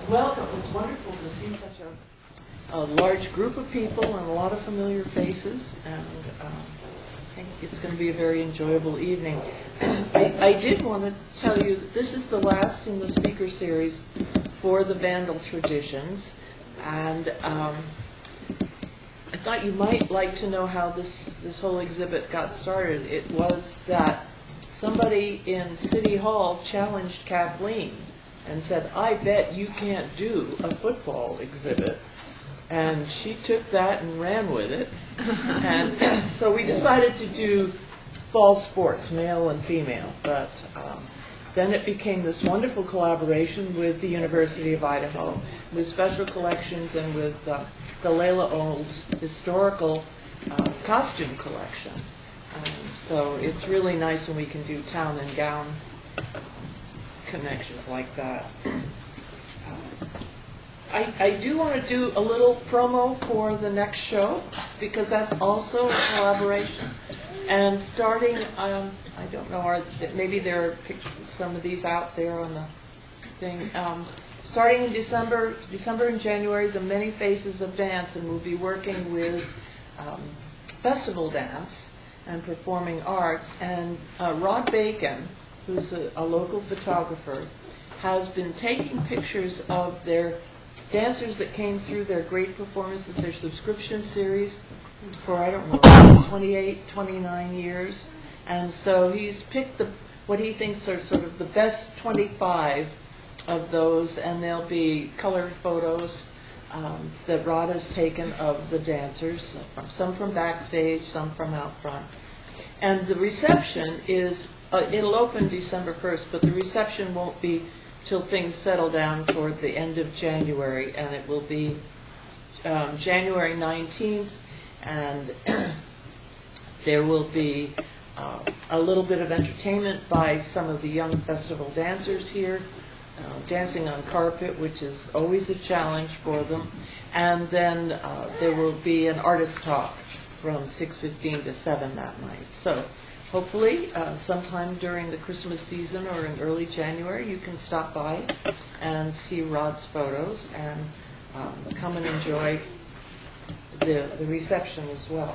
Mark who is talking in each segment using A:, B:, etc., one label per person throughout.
A: Welcome. It's wonderful to see such a large group of people and a lot of familiar faces, and I think it's going to be a very enjoyable evening. I did want to tell you that this is the last in the speaker series for the Vandal Traditions, and I thought you might like to know how this whole exhibit got started. It was that somebody in City Hall challenged Kathleen and said, "I bet you can't do a football exhibit." And she took that and ran with it. And so we decided to do fall sports, male and female. But then it became this wonderful collaboration with the University of Idaho, with special collections and with the Leila Olds historical costume collection. So it's really nice when we can do town and gown connections like that. I do want to do a little promo for the next show, because that's also a collaboration. And starting, I don't know, maybe there are some of these out there on the thing. Starting in December and January, the Many Faces of Dance, and we'll be working with festival dance and performing arts. And Rod Bacon, who's a local photographer, has been taking pictures of their dancers that came through their great performances, their subscription series, for, I don't know, 28, 29 years. And so he's picked what he thinks are sort of the best 25 of those, and there'll be colored photos that Rod has taken of the dancers, some from backstage, some from out front. And the reception is, it'll open December 1st, but the reception won't be till things settle down toward the end of January, and it will be January 19th, and there will be a little bit of entertainment by some of the young festival dancers here, dancing on carpet, which is always a challenge for them, and then there will be an artist talk from 6:15 to 7 that night. So hopefully sometime during the Christmas season or in early January you can stop by and see Rod's photos and come and enjoy the reception as well.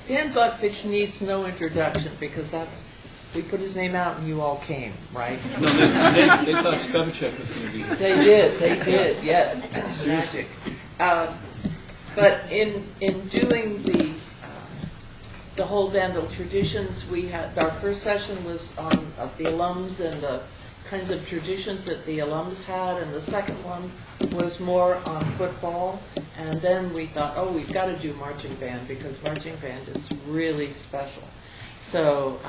A: Dan Bukvich needs no introduction, because we put his name out and you all came, right?
B: No, they thought Spevacek was going to be here.
A: They did, yes. That's magic. But in doing the whole Vandal Traditions, we had, our first session was on the alums and the kinds of traditions that the alums had, and the second one was more on football. And then we thought, oh, we've got to do marching band, because marching band is really special. So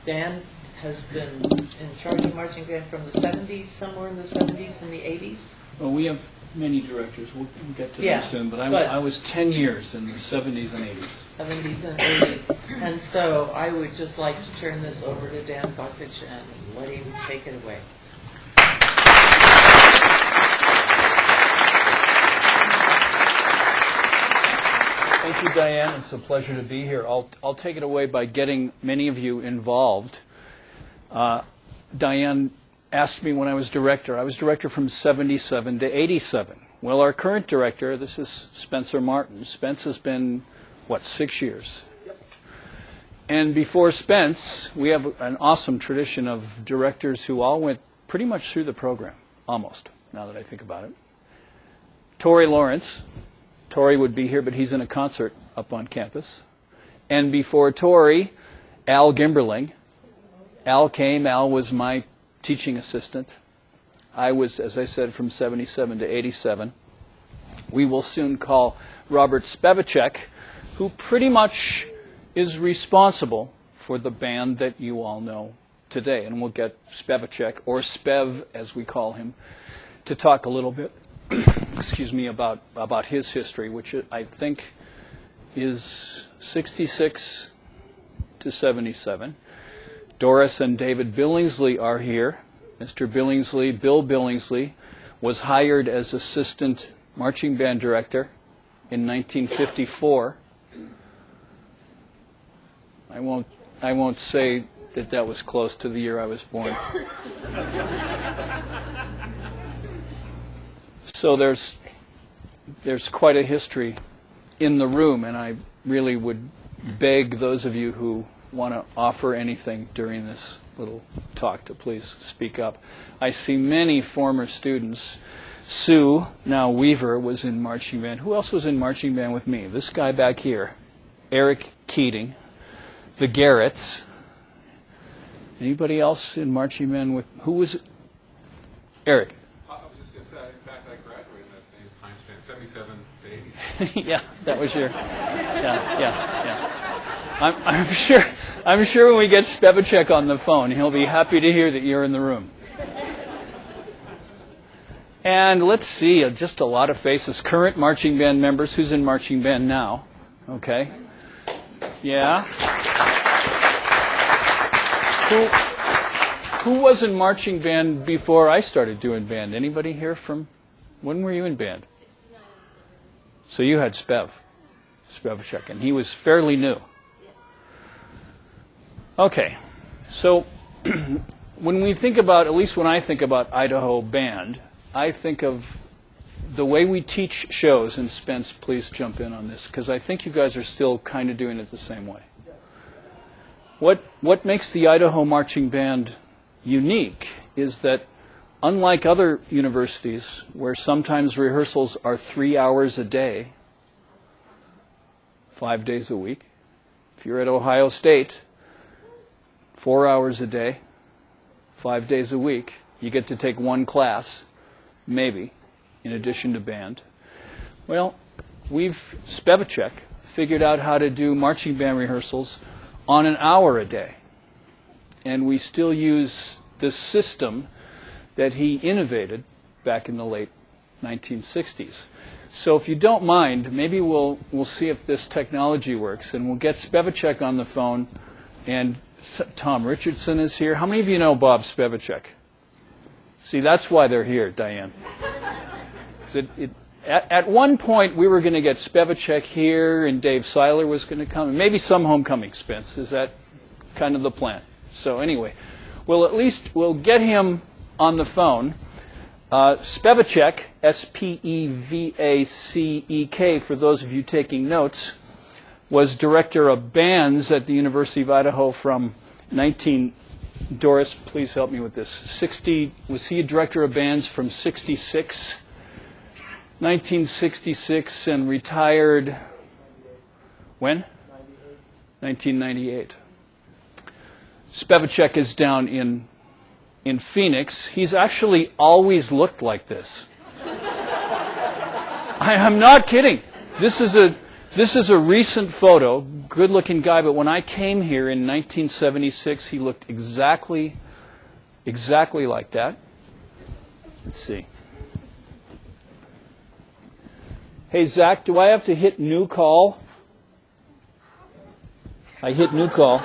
A: Dan has been in charge of marching band from the 70s, somewhere in the 70s and the 80s.
B: Well, we have many directors. We'll get to them soon. But I was 10 years in the 70s and 80s. 70s and 80s. And so I would just like to turn this over to Dan Bukvich and let him take it away. Thank you, Diane. It's a pleasure to be here. I'll take it away by getting many of you involved. Diane asked me when I was director. I was director from 77 to 87. Well, our current director, this is Spencer Martin. Spence has been, 6 years? Yep. And before Spence, we have an awesome tradition of directors who all went pretty much through the program, almost, now that I think about it. Torrey Lawrence. Torrey would be here, but he's in a concert up on campus. And before Torrey, Al Gimberling. Al came. Al was my teaching assistant. I was, as I said, from 77 to 87. We will soon call Robert Spevacek, who pretty much is responsible for the band that you all know today. And we'll get Spevacek, or Spev as we call him, to talk a little bit excuse me, about his history, which I think is 66 to 77. Doris and David Billingsley are here. Mr. Billingsley, Bill Billingsley, was hired as assistant marching band director in 1954. I won't say that was close to the year I was born. So there's quite a history in the room, and I really would beg those of you who want to offer anything during this little talk to please speak up. I see many former students. Sue, now Weaver, was in marching band. Who else was in marching band with me? This guy back here, Eric Keating, the Garretts. Anybody else in marching band with, who was it? Eric?
C: I was just going to say, in fact, I graduated in that same time span, 77 to 80.
B: Yeah, that was your, yeah. I'm sure when we get Spevacek on the phone, he'll be happy to hear that you're in the room. And let's see, just a lot of faces. Current marching band members. Who's in marching band now? Okay. Yeah. Who was in marching band before I started doing band? Anybody here from, when were you in band?
D: 69.
B: So you had Spevacek, and he was fairly new.
D: Yes.
B: Okay, so when we think about, at least when I think about Idaho band, I think of the way we teach shows, and Spence, please jump in on this, because I think you guys are still kind of doing it the same way. What makes the Idaho Marching Band unique is that, unlike other universities, where sometimes rehearsals are 3 hours a day, 5 days a week, if you're at Ohio State, 4 hours a day, 5 days a week, you get to take one class, maybe, in addition to band. Well, Spevacek figured out how to do marching band rehearsals on an hour a day. And we still use this system that he innovated back in the late 1960s. So if you don't mind, maybe we'll see if this technology works, and we'll get Spevacek on the phone. And Tom Richardson is here. How many of you know Bob Spevacek? See, that's why they're here, Diane. At one point, we were going to get Spevacek here, and Dave Seiler was going to come, and maybe some homecoming, Spence. Is that kind of the plan? So anyway, we'll get him on the phone. Spevacek, S-P-E-V-A-C-E-K, for those of you taking notes, was director of bands at the University of Idaho from Doris, please help me with this. Was he a director of bands from 1966, and retired when? 1998. Spevacek is down in Phoenix. He's actually always looked like this. I'm not kidding. This is a recent photo. Good-looking guy, but when I came here in 1976, he looked exactly like that. Let's see. Hey, Zach, do I have to hit new call? I hit new call.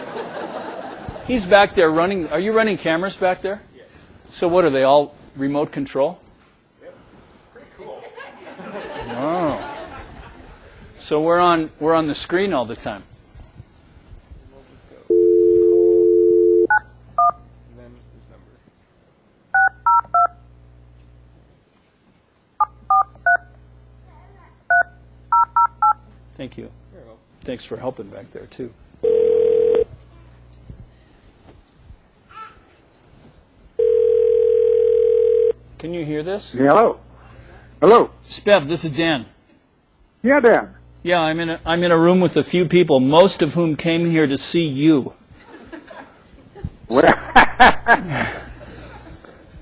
B: He's back there running. Are you running cameras back there?
C: Yes.
B: So what, are they all remote control?
C: Yep. Pretty cool.
B: Oh. So we're on the screen all the time.
C: We'll just go. And then his number.
B: Thank you.
C: Very well.
B: Thanks for helping back there, too. Can you hear this?
E: Yeah, hello. Hello.
B: Spev, this is Dan.
E: Yeah, Dan.
B: Yeah, I'm in a room with a few people, most of whom came here to see you.
E: Well,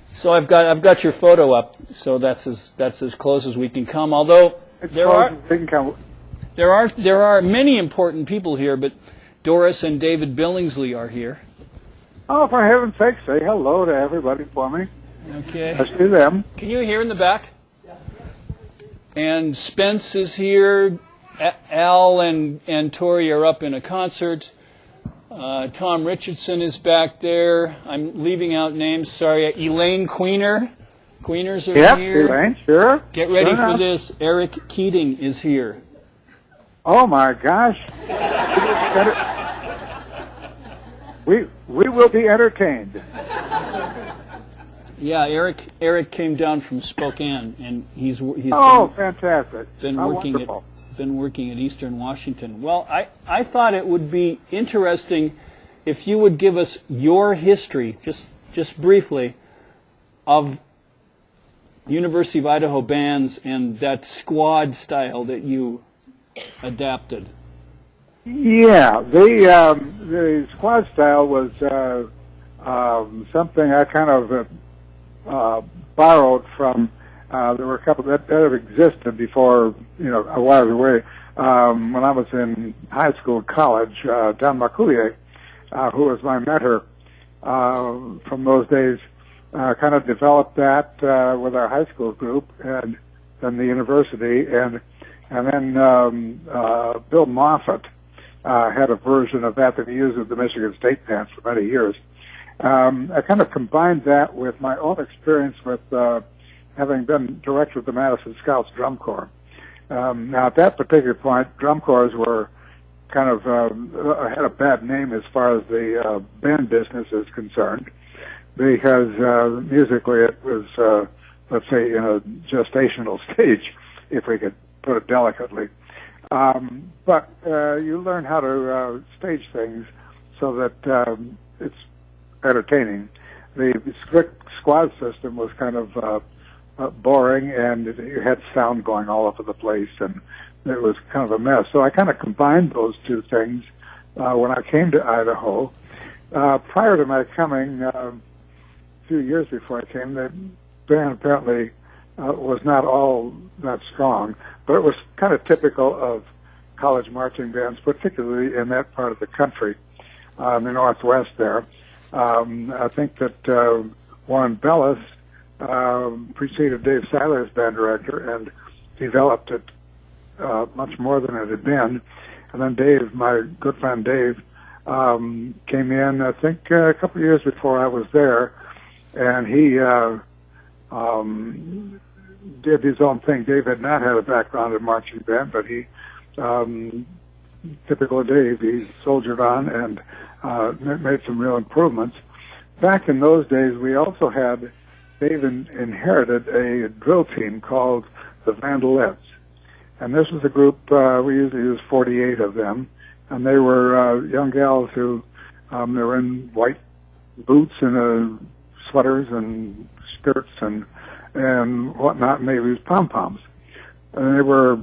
B: So I've got your photo up, so that's as close as we can come. Although there are many important people here, but Doris and David Billingsley are here.
E: oh, for heaven's sake, say hello to everybody for me.
B: Okay.
E: Let's do them.
B: Can you hear in the back? And Spence is here. Al and Tori are up in a concert. Tom Richardson is back there. I'm leaving out names, sorry. Elaine Queener. Queeners are
E: Yeah,
B: here.
E: Elaine, sure.
B: Get ready
E: Sure
B: for
E: enough.
B: this. Eric Keating is here.
E: Oh, my gosh. We will be entertained.
B: Yeah, Eric came down from Spokane, and he's
E: fantastic!
B: been
E: How
B: working
E: wonderful.
B: been working at Eastern Washington. Well, I thought it would be interesting if you would give us your history, just briefly, of University of Idaho bands and that squad style that you adapted.
E: Yeah, the squad style was something I kind of borrowed from. There were a couple that had existed before, a while away. When I was in high school, college, Dan Bukvich, who was my mentor from those days, kind of developed that with our high school group and then the university, and then Bill Moffat had a version of that he used at the Michigan State Band for many years. I kind of combined that with my own experience with having been director of the Madison Scouts Drum Corps. Now, at that particular point, drum corps were kind of had a bad name as far as the band business is concerned, because musically it was, let's say, in a gestational stage, if we could put it delicately. But you learn how to stage things so that it's entertaining. The strict squad system was kind of boring, and you had sound going all over the place, and it was kind of a mess. So I kind of combined those two things when I came to Idaho. Prior to my coming, a few years before I came, the band apparently was not all that strong, but it was kind of typical of college marching bands, particularly in that part of the country, in the Northwest there. I think that Warren Bellis preceded Dave Seiler's band director and developed it much more than it had been. And then Dave, my good friend Dave, came in, I think, a couple of years before I was there, and he did his own thing. Dave had not had a background in marching band, but he, typical of Dave, he soldiered on and made some real improvements. Back in those days, we also had, Dave inherited a drill team called the Vandals. And this was a group, we usually use 48 of them, and they were young gals who, they were in white boots and sweaters and skirts and whatnot, and they used pom-poms. And they were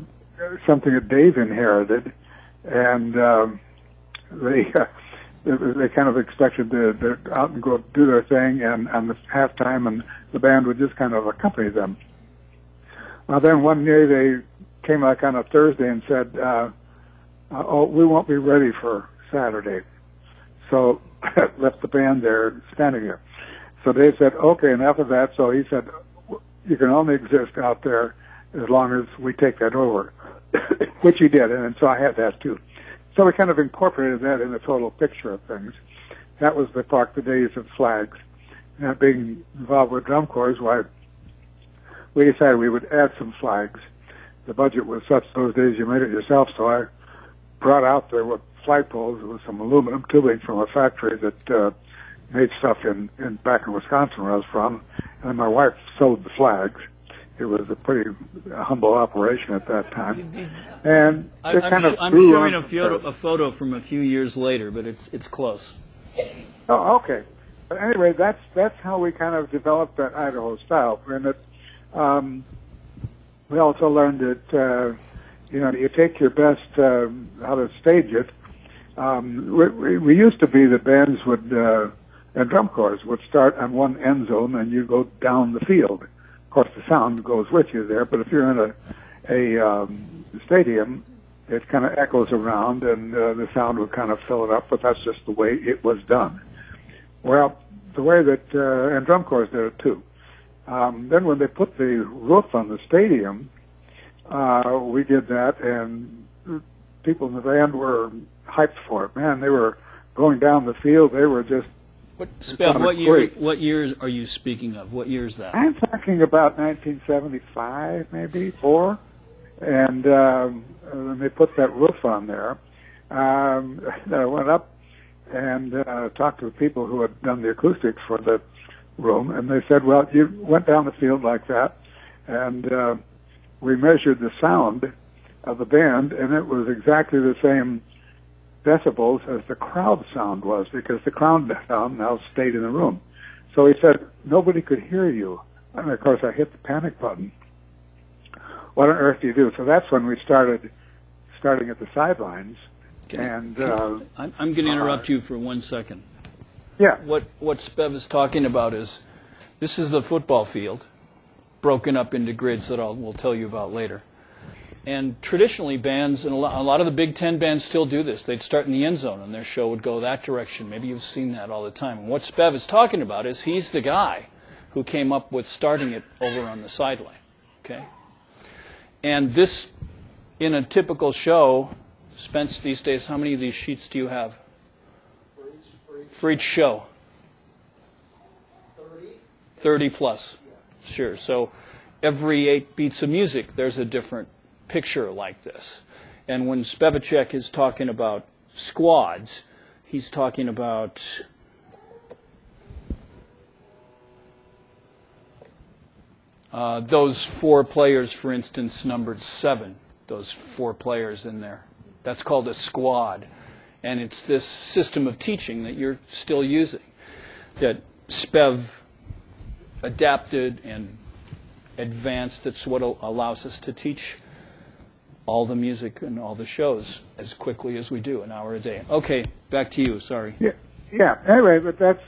E: something that Dave inherited, and they kind of expected to out and go do their thing, and on the halftime, and the band would just kind of accompany them. Then one day they came like on a Thursday and said, "Oh, we won't be ready for Saturday." So left the band there standing there. So Dave said, "Okay, enough of that." So he said, "You can only exist out there as long as we take that over," which he did, and so I had that too. So we kind of incorporated that in the total picture of things. That was the days of flags. Now, being involved with drum corps, why we decided we would add some flags. The budget was such those days you made it yourself, so I brought out there with flagpoles with some aluminum tubing from a factory that made stuff in back in Wisconsin where I was from, and my wife sewed the flags. It was a pretty humble operation at that time, and
B: I'm showing a photo from a few years later, but it's close.
E: Oh, okay. But anyway, that's how we kind of developed that Idaho style. And it, we also learned that you take your best how to stage it. We used to be that bands would and drum corps would start on one end zone and you go down the field. Of course, the sound goes with you there, but if you're in a stadium, it kind of echoes around, and the sound would kind of fill it up. But that's just the way it was done. Well, the way that and drum corps did it too. Then when they put the roof on the stadium, we did that, and people in the band were hyped for it. Man, they were going down the field. They were just.
B: What years are you speaking of? What year is that?
E: I'm talking about 1975, maybe 4, and they put that roof on there. I went up and talked to the people who had done the acoustics for the room, and they said, well, you went down the field like that, and we measured the sound of the band, and it was exactly the same decibels as the crowd sound was, because the crowd sound now stayed in the room. So he said, nobody could hear you. And of course, I hit the panic button. What on earth do you do? So that's when we starting at the sidelines. I'm
B: going to interrupt you for 1 second.
E: Yeah.
B: What Spev is talking about is, this is the football field, broken up into grids that we'll tell you about later. And traditionally, bands, and a lot of the Big Ten bands still do this. They'd start in the end zone, and their show would go that direction. Maybe you've seen that all the time. And what Spev is talking about is he's the guy who came up with starting it over on the sideline. Okay? And this, in a typical show, Spence, these days, how many of these sheets do you have? For each show? 30 plus. Sure. So every 8 beats of music, there's a different picture like this. And when Spevacek is talking about squads, he's talking about those 4 players, for instance, numbered 7, those 4 players in there. That's called a squad. And it's this system of teaching that you're still using, that Spev adapted and advanced. It's what allows us to teach all the music and all the shows as quickly as we do, an hour a day. Okay, back to you. Sorry.
E: Yeah. Anyway, but that's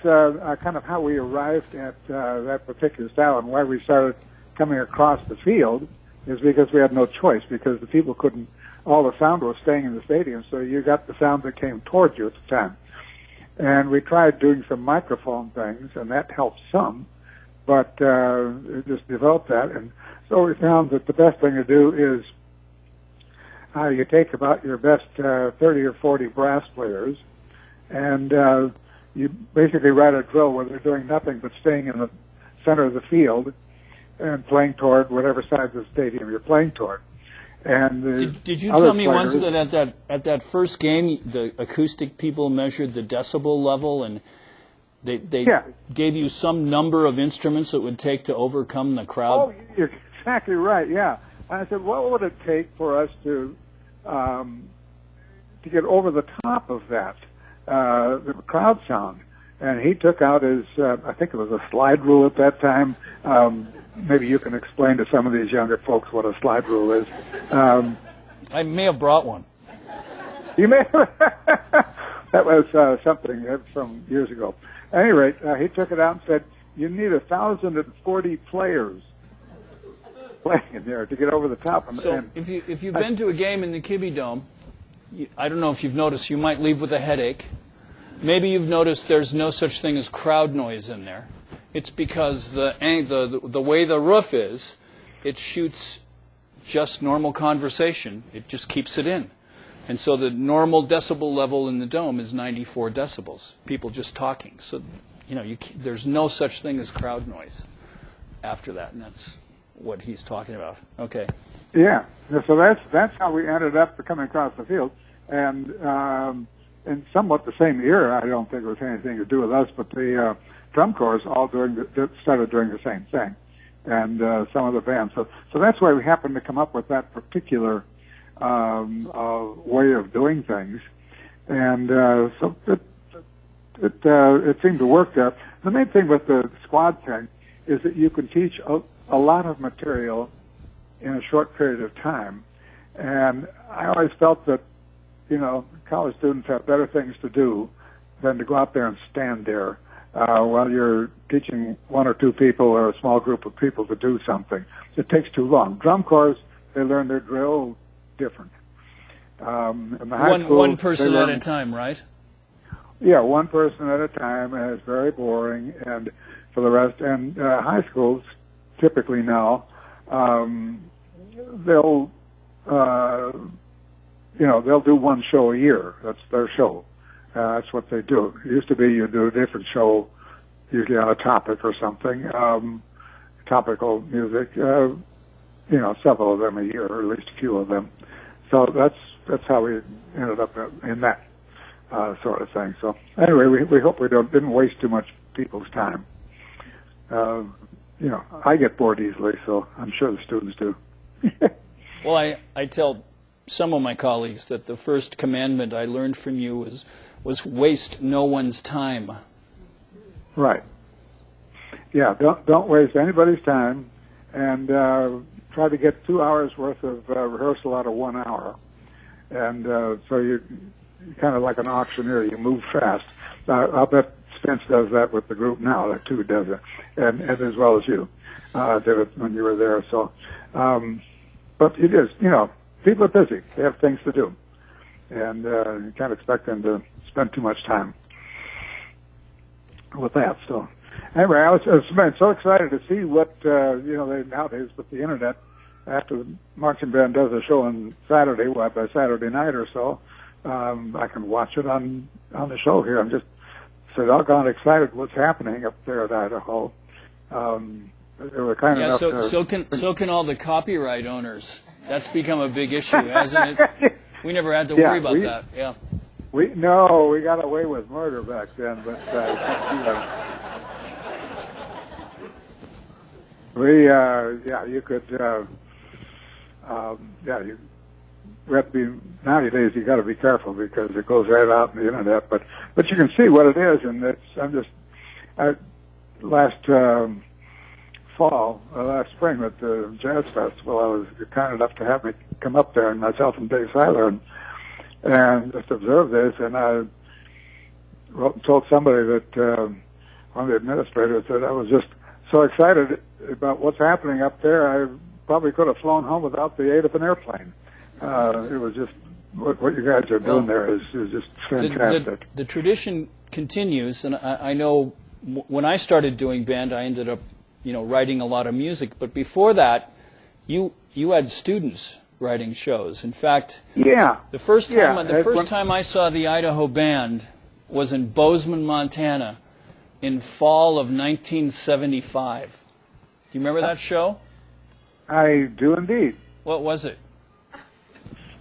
E: kind of how we arrived at that particular style, and why we started coming across the field is because we had no choice, because the people couldn't, all the sound was staying in the stadium, so you got the sound that came towards you at the time. And we tried doing some microphone things, and that helped some, but it just developed that. And so we found that the best thing to do is you take about your best 30 or 40 brass players, and you basically write a drill where they're doing nothing but staying in the center of the field and playing toward whatever side of the stadium you're playing toward. And
B: did you tell me once that at that first game, the acoustic people measured the decibel level, and they gave you some number of instruments it would take to overcome the crowd?
E: Oh, you're exactly right, yeah. I said, what would it take for us to get over the top of that, the crowd sound? And he took out his, I think it was a slide rule at that time. Maybe you can explain to some of these younger folks what a slide rule is.
B: I may have brought one.
E: You may that was something from years ago. At any rate, he took it out and said, you need 1,040 players playing in there to get over the top.
B: So if you've been to a game in the Kibbe Dome, I don't know if you've noticed, you might leave with a headache. Maybe you've noticed there's no such thing as crowd noise in there. It's because the way the roof is, it shoots just normal conversation. It just keeps it in. And so the normal decibel level in the dome is 94 decibels, people just talking. So, there's no such thing as crowd noise after that, and that's what he's talking about. Okay.
E: Yeah. So that's how we ended up coming across the field. And in somewhat the same era, I don't think it was anything to do with us, but the drum corps all started doing the same thing, and some of the bands. So that's why we happened to come up with that particular way of doing things, and so it seemed to work there. The main thing with the squad thing is that you can teach a lot of material in a short period of time, and I always felt that college students have better things to do than to go out there and stand there while you're teaching 1 or 2 people or a small group of people to do something. It takes too long. Drum corps, they learn their drill different. In the high school,
B: one person at a time, right?
E: Yeah, one person at a time, and it's very boring. And for the rest, and high schools typically now, they'll do one show a year. That's their show. That's what they do. It used to be you do a different show, usually on a topic or something, topical music. Several of them a year, or at least a few of them. So that's how we ended up in that sort of thing. So anyway, we hope we didn't waste too much people's time. you know, I get bored easily, so I'm sure the students do.
B: Well, I tell some of my colleagues that the first commandment I learned from you was waste no one's time.
E: Right. Yeah, don't waste anybody's time, and try to get 2 hours worth of rehearsal out of 1 hour. And so you're kind of like an auctioneer. You move fast. I'll bet Spence does that with the group now. That too does it, and as well as you did it when you were there. So, but it is, you know, people are busy. They have things to do, and you can't expect them to spend too much time with that. So, anyway, I was so excited to see what you know, they nowadays with the internet. After the marching band does a show on Saturday, by Saturday night or so, I can watch it on the show here. I'm just so doggone excited what's happening up there at Idaho. They were kind enough to...
B: So can all the copyright owners. That's become a big issue, hasn't it? We never had to worry about that. Yeah.
E: We got away with murder back then, but you could. We have to be, nowadays you got to be careful because it goes right out on the internet. But you can see what it is, and last spring at the Jazz Festival, I was kind enough to have me come up there, and myself and Dave Seiler, and just observe this. And I told somebody that one of the administrators that I was just so excited about what's happening up there. I probably could have flown home without the aid of an airplane. It was just what you guys are doing there is just fantastic.
B: The tradition continues, and I know when I started doing band, I ended up, you know, writing a lot of music. But before that, you had students writing shows. In fact, the first time I saw the Idaho band was in Bozeman, Montana, in fall of 1975. Do you remember that show?
E: I do indeed.
B: What was it?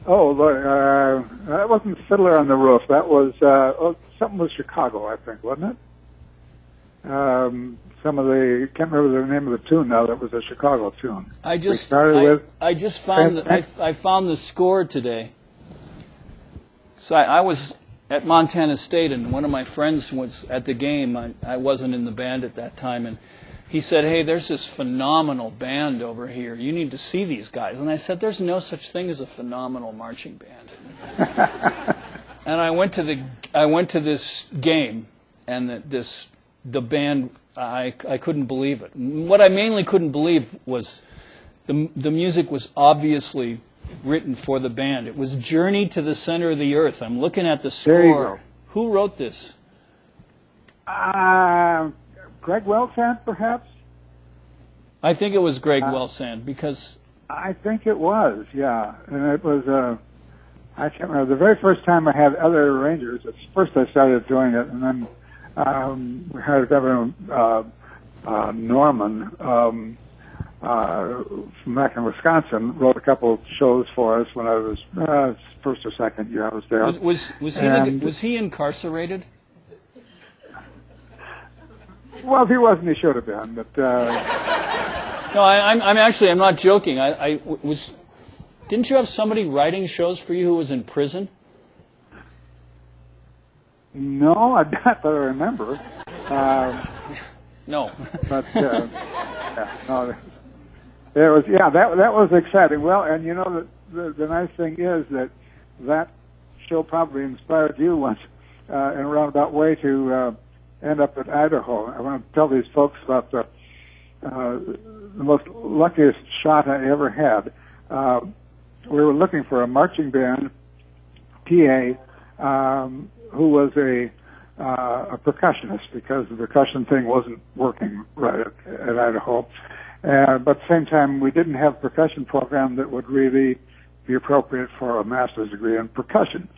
E: Oh, that wasn't Fiddler on the Roof. That was something with Chicago, I think, wasn't it? Can't remember the name of the tune now. That was a Chicago tune.
B: I just found I found the score today. So I was at Montana State, and one of my friends was at the game. I wasn't in the band at that time, and he said, "Hey, there's this phenomenal band over here. You need to see these guys." And I said, "There's no such thing as a phenomenal marching band." And I went to this game, and the band, I couldn't believe it. What I mainly couldn't believe was the music was obviously written for the band. It was "Journey to the Center of the Earth." I'm looking at the score.
E: There you go.
B: Who wrote this?
E: Greg Welsand, perhaps?
B: I think it was Greg Welsand, because...
E: I think it was, yeah. And it was, I can't remember, the very first time I had other arrangers. At first I started doing it, and then we hired Governor Norman from back in Wisconsin, wrote a couple of shows for us when I was first or second year I was there.
B: Was he incarcerated?
E: Well, if he wasn't, he should have been. But
B: no, I'm not joking. Didn't you have somebody writing shows for you who was in prison?
E: No, not that I remember.
B: No.
E: But no, there was that was exciting. Well, and you know the nice thing is that show probably inspired you once in a roundabout way to end up at Idaho. I want to tell these folks about the most luckiest shot I ever had. We were looking for a marching band PA who was a percussionist, because the percussion thing wasn't working right at Idaho. But at the same time, we didn't have a percussion program that would really be appropriate for a master's degree in percussion.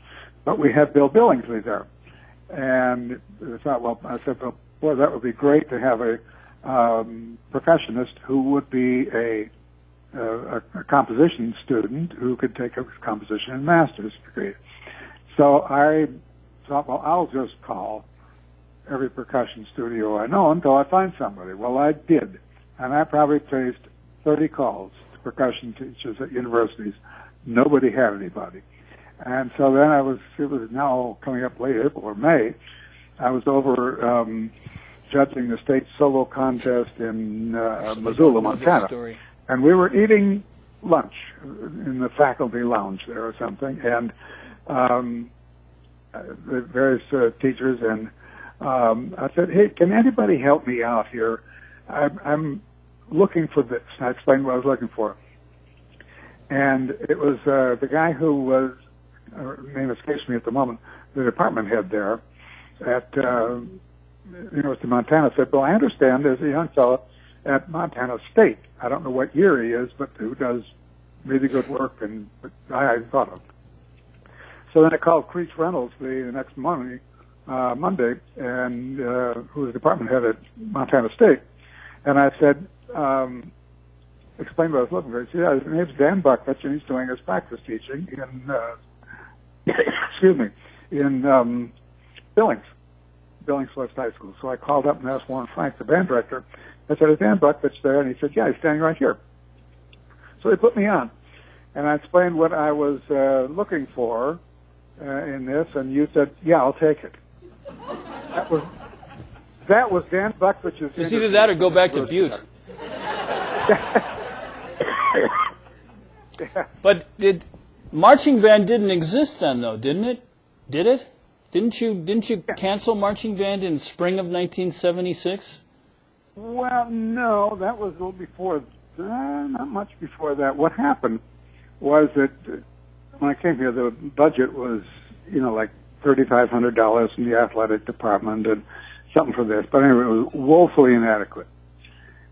E: But we had Bill Billingsley there. And I thought, I said, boy, that would be great to have a percussionist who would be a composition student who could take a composition and master's degree. So I thought, I'll just call every percussion studio I know until I find somebody. Well, I did, and I probably placed 30 calls to percussion teachers at universities. Nobody had anybody. And so then it was now coming up late April or May, I was over judging the state solo contest in Missoula, Montana. And we were eating lunch in the faculty lounge there or something, and the various teachers, and I said, hey, can anybody help me out here? I'm looking for this. I explained what I was looking for. And it was the guy who was, name escapes me at the moment, the department head there at University of Montana said, well, I understand there's a young fellow at Montana State. I don't know what year he is, but who does really good work, and I thought of. So then I called Creech Reynolds the next Monday, and who was department head at Montana State, and I said, explained what I was looking for. He said, yeah, his name's Dan Bukvich, and he's doing his practice teaching in, in Billings West High School. So I called up and asked Warren Frank, the band director. I said, is Dan Bukvich there? And he said, yeah, he's standing right here. So they put me on, and I explained what I was looking for in this, and you said, yeah, I'll take it. That was Dan Bukvich's.
B: It's either that or go back to Butte. But marching band didn't exist then, though, didn't it? Did it? Didn't you cancel marching band in spring of 1976?
E: Well, no, that was a little before. Not much before that. What happened was that when I came here, the budget was, like $3,500 in the athletic department and something for this. But anyway, it was woefully inadequate.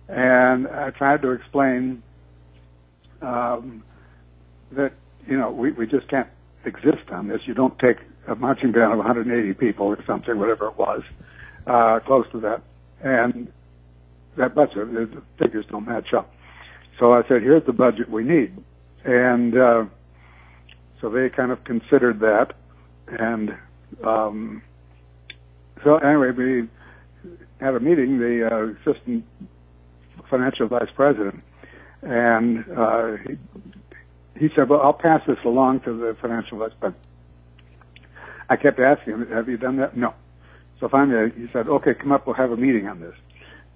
E: And I tried to explain that, we just can't exist on this. You don't take a marching band of 180 people or something, whatever it was, close to that, and that budget, the figures don't match up. So I said, here's the budget we need. And so they kind of considered that. And so anyway, we had a meeting, the assistant financial vice president, and he said, well, I'll pass this along to the financial vice president. I kept asking him, have you done that? No. So finally he said, okay, come up, we'll have a meeting on this.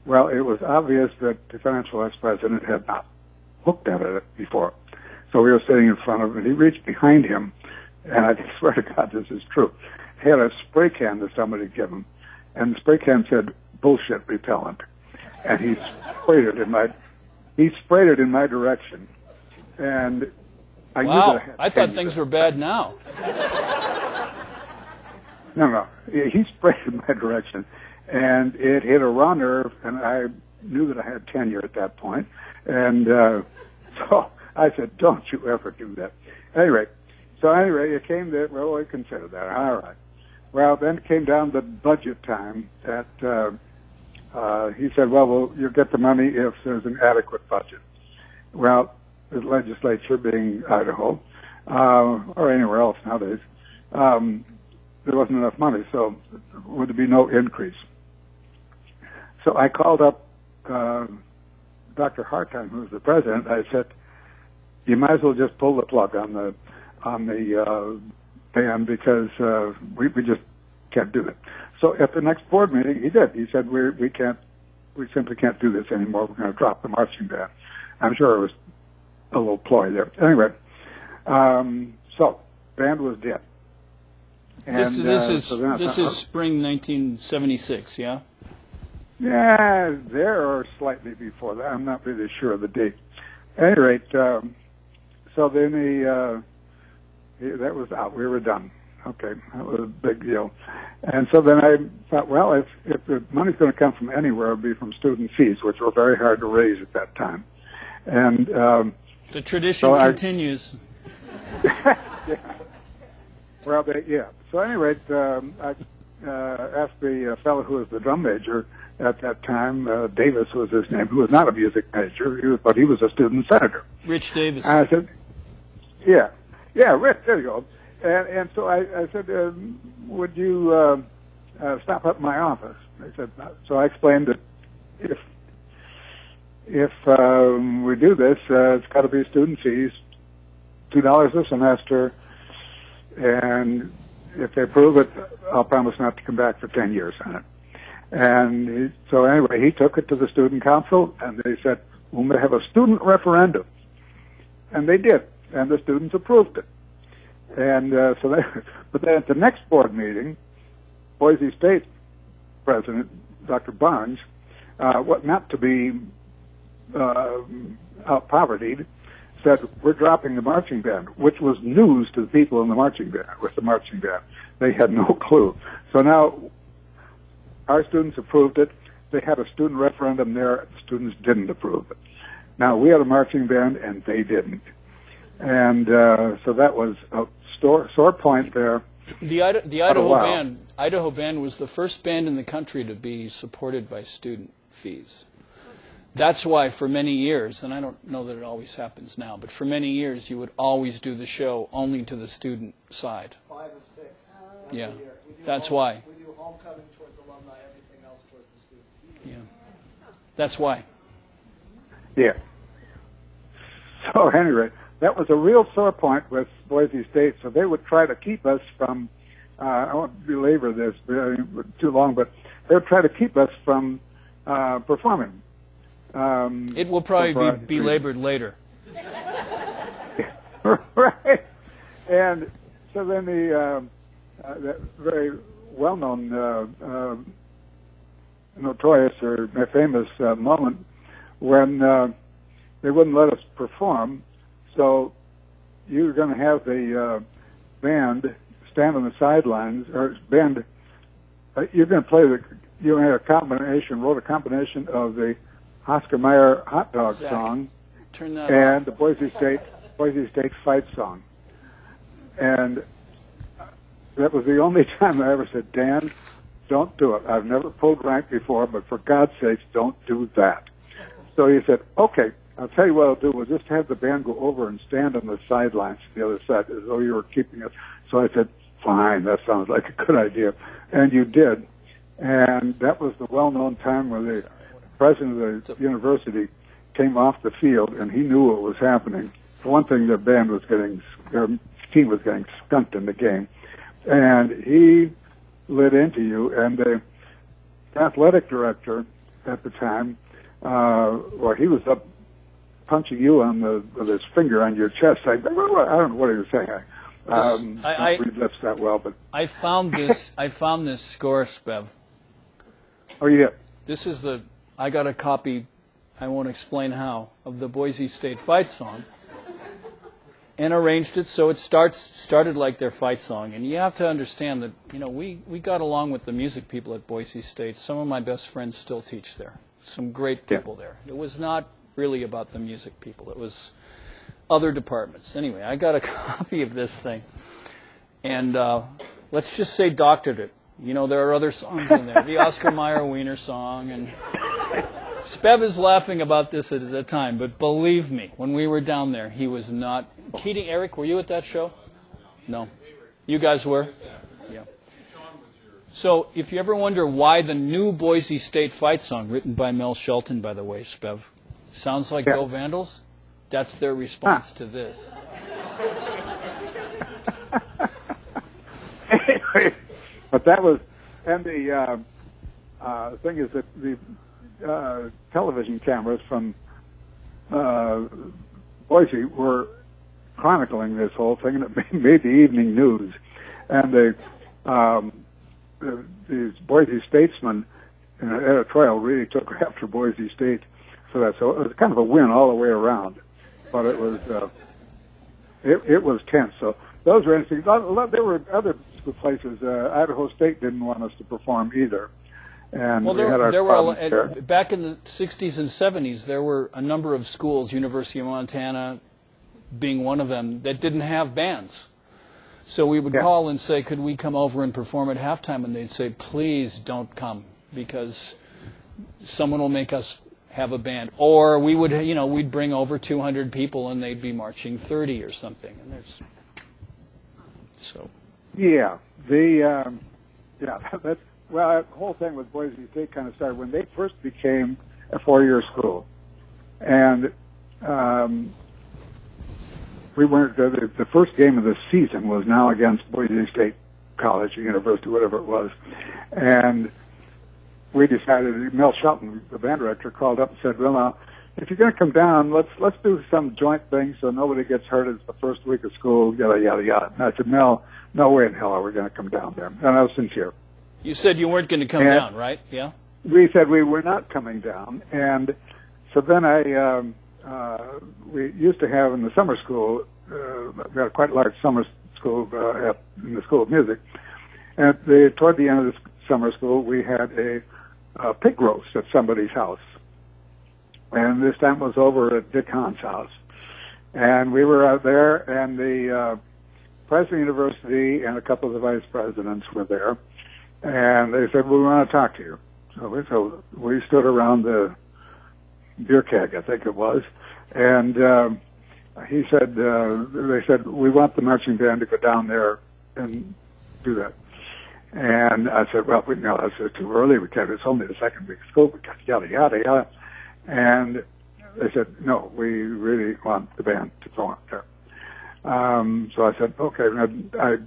E: Well, it was obvious that the financial vice president had not looked at it before. So we were sitting in front of him, and he reached behind him, and I swear to God this is true. He had a spray can that somebody had given him, and the spray can said, bullshit repellent. And he sprayed it in my direction. And I knew that
B: I thought things were bad now.
E: No. He sprayed in my direction, and it hit a raw nerve, and I knew that I had tenure at that point. And so I said, don't you ever do that. Anyway, it came that, well, we considered that. All right. Well, then it came down to budget time that he said, well, you'll get the money if there's an adequate budget. Well, the legislature being Idaho, or anywhere else nowadays, there wasn't enough money, so would there be no increase? So I called up Dr. Hartime, who was the president. I said, you might as well just pull the plug on the band because we just can't do it. So at the next board meeting, he did. He said, we simply can't do this anymore. We're going to drop the marching band. I'm sure it was a little ploy there. Anyway, so band was dead. And,
B: this is spring 1976, yeah?
E: Yeah, there or slightly before that. I'm not really sure of the date. At any rate, so then that was out. We were done. Okay, that was a big deal. And so then I thought, well, if the money's going to come from anywhere, it'll be from student fees, which were very hard to raise at that time. And
B: the tradition continues.
E: Yeah. Well, yeah. So anyway, I asked the fellow who was the drum major at that time, Davis was his name, who was not a music major, but he was a student senator.
B: Rich Davis.
E: And I said, yeah, Rich, there you go. And so I said, would you stop up in my office. They said, so I explained that if we do this, it's got to be student fees, $2 a semester, and if they approve it, I'll promise not to come back for 10 years on it. And so anyway, he took it to the student council, and they said, we'll have a student referendum. And they did, and the students approved it. And but then at the next board meeting, Boise State President, Dr. Barnes, not to be out-povertied, said, we're dropping the marching band, which was news to the people in the marching band, with the marching band. They had no clue. So now our students approved it. They had a student referendum there. The students didn't approve it. Now, we had a marching band, and they didn't. And so that was a sore point there.
B: The Idaho band was the first band in the country to be supported by student fees. That's why for many years, and I don't know that it always happens now, but for many years you would always do the show only to the student side.
D: 5 of 6.
B: Yeah, that's why.
D: We do homecoming towards alumni, everything else towards the student.
B: Yeah, that's why.
E: Yeah. So anyway, that was a real sore point with Boise State. So they would try to keep us from, I won't belabor this too long, but they would try to keep us from performing.
B: It will probably be belabored later.
E: Right. And so then that very well-known, notorious or famous moment when they wouldn't let us perform, so you were going to have the band stand on the sidelines, or band, you're going to play you had wrote a combination of the Oscar Mayer hot dog
B: Zach,
E: song
B: turn that
E: and
B: off.
E: the Boise State fight song. And that was the only time I ever said, Dan, don't do it. I've never pulled rank before, but for God's sakes, don't do that. So he said, okay, I'll tell you what I'll do. We'll just have the band go over and stand on the sidelines to the other side as though you were keeping us. So I said, fine, that sounds like a good idea. And you did. And that was the well-known time where the president of the university came off the field, and he knew what was happening. For one thing, their team was getting skunked in the game. And he lit into you, and the athletic director at the time, he was up punching you with his finger on your chest. I don't know what he was saying. I don't read lips that well, but
B: I found this score, Spev.
E: Oh, yeah.
B: This is I got a copy, I won't explain how, of the Boise State fight song, and arranged it so it started like their fight song. And you have to understand that, we got along with the music people at Boise State. Some of my best friends still teach there. Some great people there. It was not really about the music people. It was other departments. Anyway, I got a copy of this thing, and let's just say doctored it. There are other songs in there. The Oscar Mayer Wiener song, and Spev is laughing about this at the time, but believe me, when we were down there, he was not. Keating, Eric, were you at that show? No. You guys were? Yeah. So if you ever wonder why the new Boise State fight song, written by Mel Shelton, by the way, Spev, sounds like Go Vandals, that's their response to this.
E: Anyway, but that was, and the thing is that the television cameras from Boise were chronicling this whole thing, and it made the evening news. And these Boise statesmen in an editorial really took after Boise State for that. So it was kind of a win all the way around. But it was it was tense. So those were interesting. There were other places. Idaho State didn't want us to perform either. And there
B: were back in the 60s and 70s, there were a number of schools, University of Montana being one of them, that didn't have bands. So we would call and say, could we come over and perform at halftime? And they'd say, please don't come, because someone will make us have a band. Or we would, we'd bring over 200 people and they'd be marching 30 or something. And
E: well, the whole thing with Boise State kind of started when they first became a 4-year school. And we weren't, the first game of the season was now against Boise State College or University, whatever it was. And we decided, Mel Shelton, the band director, called up and said, well, now, if you're going to come down, let's do some joint things so nobody gets hurt. It's the first week of school, yada, yada, yada. And I said, Mel, no way in hell are we going to come down there. And I was sincere.
B: You said you weren't going to come down, right? Yeah?
E: We said we were not coming down. And so then we used to have in the summer school, we had quite a large summer school in the School of Music. And toward the end of the summer school, we had a pig roast at somebody's house. And this time it was over at Dick Hahn's house. And we were out there, and the president of the university and a couple of the vice presidents were there. And they said, well, we want to talk to you. So we stood around the beer keg, I think it was. And they said, we want the marching band to go down there and do that. And I said, well, no, that's too early. It's only the second week of school. We got yada, yada, yada. And they said, no, we really want the band to go out there. So I said, okay. I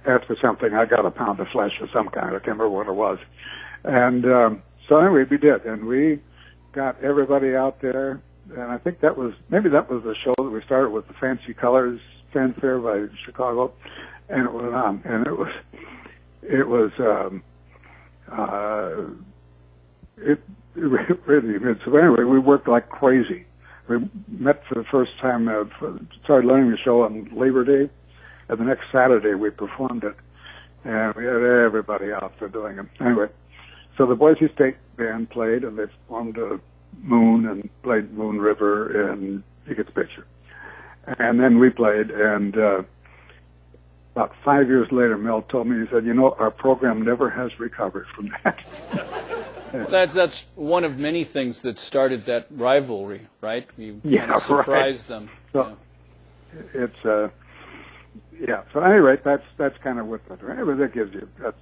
E: asked for something. I got a pound of flesh of some kind. I can't remember what it was. And so anyway, we did. And we got everybody out there. And I think maybe that was the show that we started with, the Fancy Colors Fanfare by Chicago. And it went on. And it really, so anyway, we worked like crazy. We met for the first time, started learning the show on Labor Day, and the next Saturday we performed it, and we had everybody out there doing it. Anyway, so the Boise State band played, and they formed a Moon and played Moon River, and you get the picture. And then we played, and about 5 years later, Mel told me, he said, our program never has recovered from that.
B: That's one of many things that started that rivalry, right? You kind of surprised them.
E: So it's So at any rate, that's kind of what anyway, that gives you. That's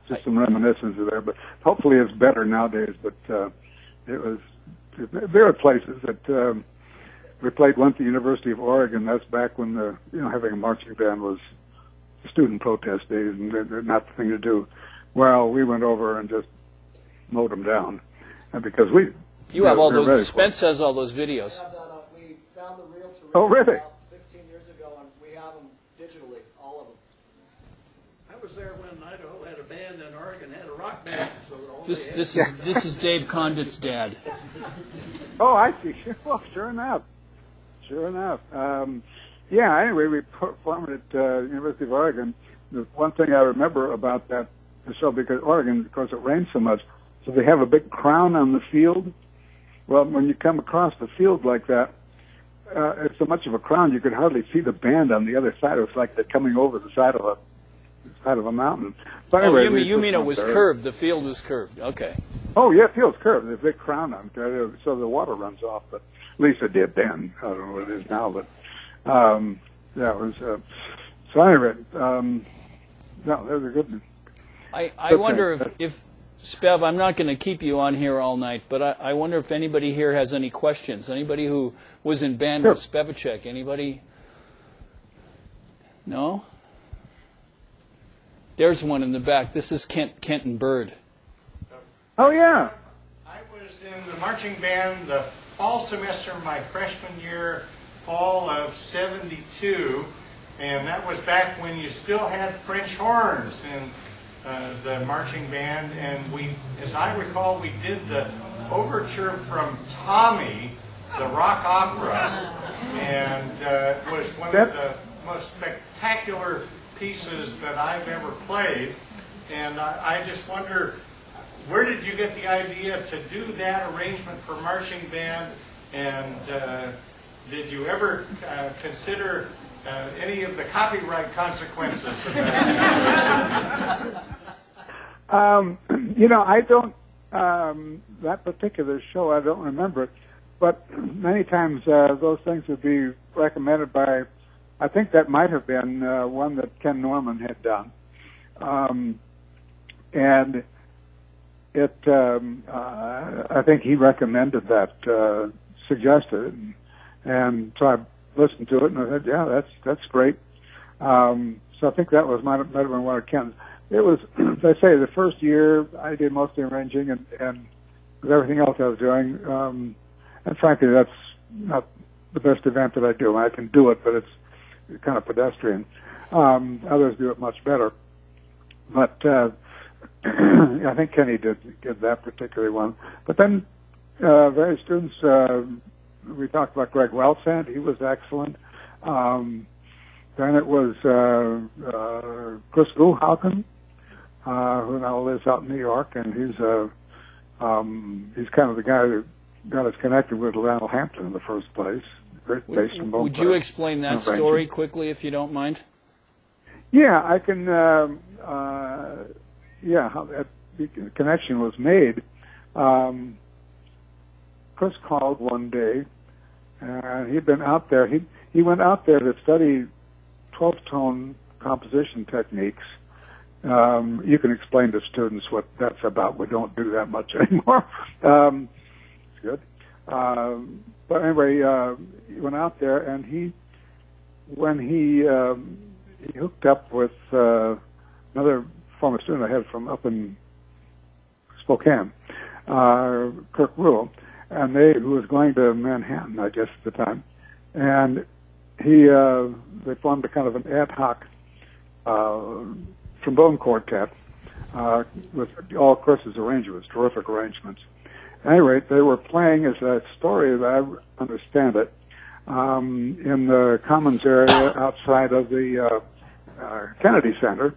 E: just some reminiscences there. But hopefully, it's better nowadays. But there are places that we played once at the University of Oregon. That's back when having a marching band was student protest days and not the thing to do. Well, we went over and just mowed them down, and because
B: you have all those. Spence has all those videos.
D: We found the reel to
E: Oh, really?
D: About 15 years ago, and we have them digitally, all of them.
F: I was there when Idaho had a band and Oregon had a rock band. So
B: This is Dave Condit's dad.
E: Oh, I see. Well, sure enough. Anyway, we performed at University of Oregon. The one thing I remember about the show, because Oregon, of course, it rains so much, so they have a big crown on the field. Well, when you come across the field like that, it's so much of a crown you could hardly see the band on the other side. It was like they're coming over the side of a mountain. But anyway,
B: you mean it was curved? The field was curved. Okay.
E: Oh yeah, the field's curved. There's a big crown on it, so the water runs off. But at least it did then. I don't know what it is now, but it was. So anyway, no, that was a good one.
B: I wonder if Spev, I'm not going to keep you on here all night, but I wonder if anybody here has any questions. Anybody who was in band with Spevacek? Anybody? No? There's one in the back. This is Kenton Bird.
E: Oh, yeah.
F: I was in the marching band the fall semester of my freshman year, fall of '72, and that was back when you still had French horns in the marching band, and as I recall, we did the overture from Tommy, the rock opera, and it was one of the most spectacular pieces that I've ever played. And I just wonder, where did you get the idea to do that arrangement for marching band, and did you ever consider any of the copyright consequences of that?
E: I don't, that particular show, I don't remember it, but many times those things would be recommended by, I think that might have been one that Ken Norman had done. and it I think he recommended that, suggested it, and so I listened to it and I said, yeah, that's great. So I think that might have been one of Ken's. It was, as I say, the first year I did most of the arranging and with everything else I was doing. And frankly, that's not the best event that I do. I can do it, but it's kind of pedestrian. Others do it much better. But I think Kenny did that particular one. But then various students, we talked about Greg Wellsand. He was excellent. Then it was Chris Guhauken, who now lives out in New York, and he's kind of the guy who got us connected with Lionel Hampton in the first place. Great bass trombone
B: Would you explain that story quickly, if you don't mind?
E: Yeah, I can. How that connection was made. Chris called one day, and he'd been out there. He went out there to study 12-tone composition techniques. You can explain to students what that's about. We don't do that much anymore. It's good. But anyway, he went out there, and when he hooked up with another former student I had from up in Spokane, Kirk Rule, and who was going to Manhattan, I guess, at the time, and they formed a kind of an ad hoc trombone quartet with all Chris's arrangements, terrific arrangements. At any rate, they were playing, as a story as I understand it, in the Commons area outside of the Kennedy Center,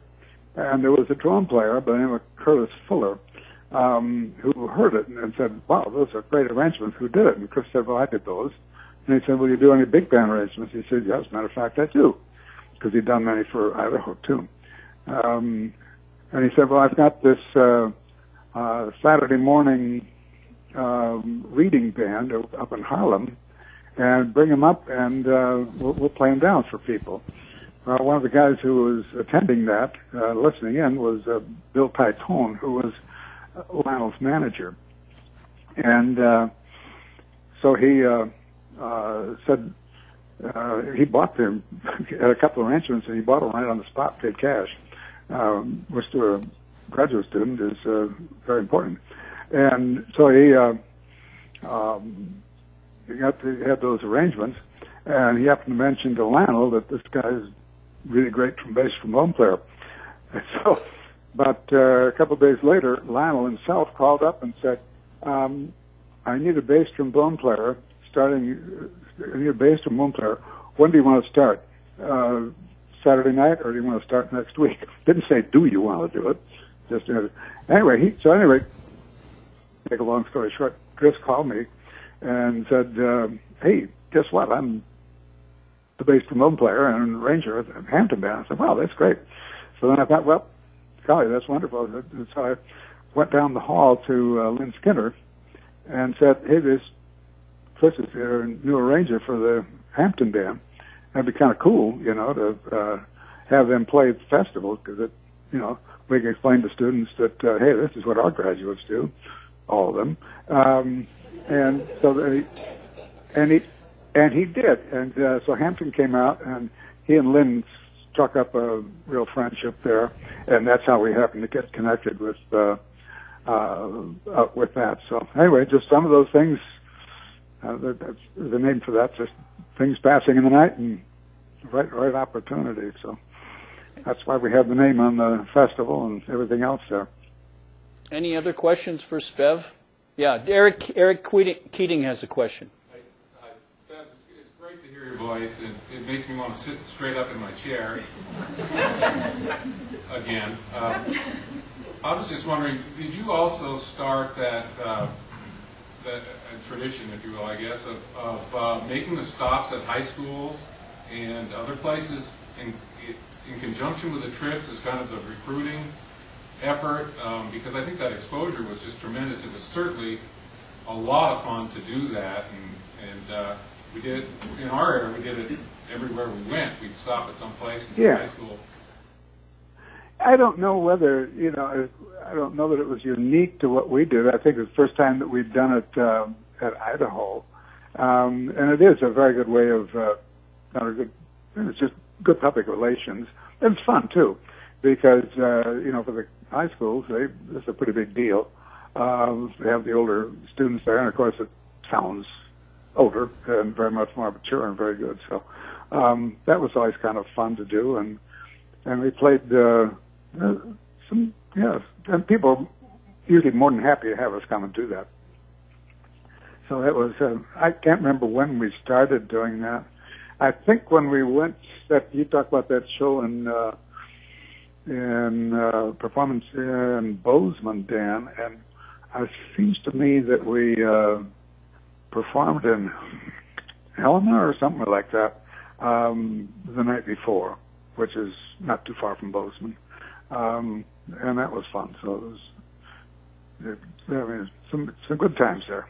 E: and there was a drum player by the name of Curtis Fuller who heard it and said, wow, those are great arrangements. Who did it? And Chris said, well, I did those. And he said, will you do any big band arrangements? He said, yes, as a matter of fact, I do, because he'd done many for Idaho, too. And he said, well, I've got this Saturday morning reading band up in Harlem, and bring them up, and we'll play them down for people. One of the guys who was attending that, listening in, was Bill Titone, who was Lionel's manager. And so he said he bought them, had a couple of arrangements, and he bought them right on the spot, paid cash, which to a graduate student is very important. And so he had those arrangements, and he happened to mention to Lionel that this guy's really great bass trombone player. And so, about a couple of days later, Lionel himself called up and said, I need a bass trombone player I need a bass trombone player. When do you want to start? Saturday night, or do you want to start next week? Didn't say, do you want to do it? Just anyway, make a long story short, Chris called me and said, hey, guess what? I'm the bass trombone player and arranger at the Hampton Band. I said, wow, that's great. So then I thought, well, golly, that's wonderful. And so I went down the hall to Lynn Skinner and said, hey, Chris is a new arranger for the Hampton Band. That'd be kind of cool, to have them play at the festival, because we can explain to students that, hey, this is what our graduates do, all of them. And so he did. And so Hampton came out, and he and Lynn struck up a real friendship there, and that's how we happened to get connected with that. So anyway, just some of those things. That's the name for that. Just things passing in the night and right opportunity. So that's why we have the name on the festival and everything else there.
B: Any other questions for Spev? Yeah, Eric Keating has a question.
C: Spev, it's great to hear your voice. It makes me want to sit straight up in my chair again. I was just wondering, did you also start that tradition, if you will, I guess, of making the stops at high schools and other places in conjunction with the trips as kind of the recruiting effort? Because I think that exposure was just tremendous. It was certainly a lot of fun to do that, and we did it in our area. We did it everywhere we went. We'd stop at some place in high school.
E: I don't know whether, I don't know that it was unique to what we did. I think it was the first time that we'd done it at Idaho. And it is a very good way of, it's just good public relations. And it's fun, too, because, for the high schools, this is a pretty big deal. They have the older students there, and of course it sounds older and very much more mature and very good. So that was always kind of fun to do, and we played and people usually more than happy to have us come and do that. So that was, I can't remember when we started doing that. I think when we went, you talked about that show in performance in Bozeman, Dan, and it seems to me that we performed in Helena or something like that the night before, which is not too far from Bozeman, and that was fun. So it was some good times there.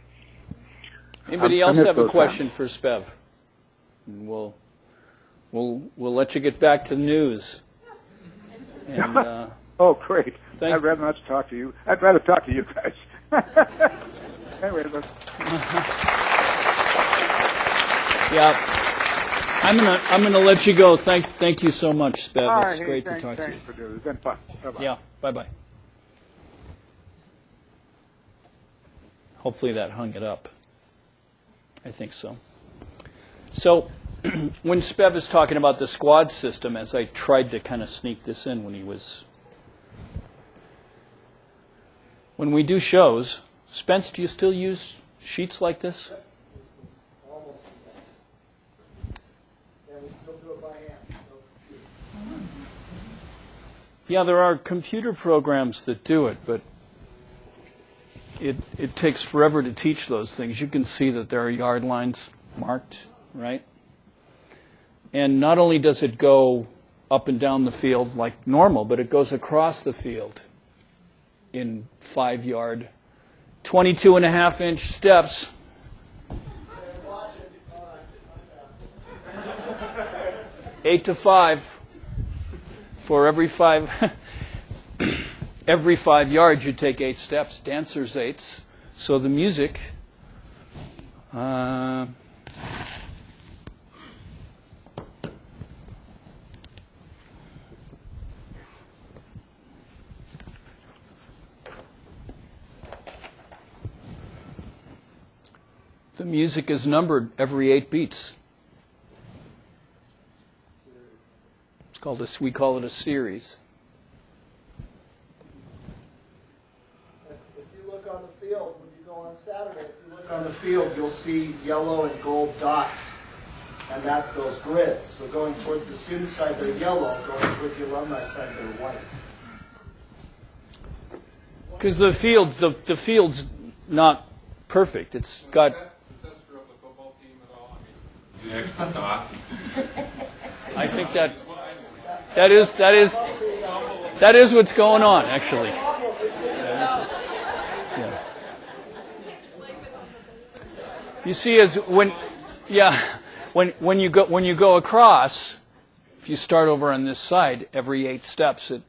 B: Anybody else have a question for Spev? And we'll let you get back to the news. And,
E: oh, great!
B: Thanks.
E: I'd rather not talk to you. I'd rather talk to you guys. Anyway,
B: yeah, I'm gonna let you go. Thank you so much, Spev. It's great to talk to you.
E: Thanks for doing it. It's been fun. Bye-bye.
B: Yeah, bye-bye. Hopefully that hung it up. I think so. So when Spev is talking about the squad system, as I tried to kind of sneak this in when we do shows, Spence, do you still use sheets like this?
D: Almost. And we still do it by hand.
B: Yeah, there are computer programs that do it, but it takes forever to teach those things. You can see that there are yard lines marked, right? And not only does it go up and down the field like normal, but it goes across the field in 5-yard, 22.5-inch steps. 8 to 5 for every 5 every 5 yards you take 8 steps. Dancers 8s. So the music the music is numbered every 8 beats. We call it a series.
D: If you look on the field, when you go on Saturday, if you look on the field, you'll see yellow and gold dots, and that's those grids. So going towards the student side, they're yellow. Going towards the alumni side, they're white.
B: Because the field's not perfect. It's got.
C: Does that screw up the football team at all? I mean, the extra dots.
B: I think that is what's going on, actually. Yeah. You see, when you go across, if you start over on this side, every 8 steps, it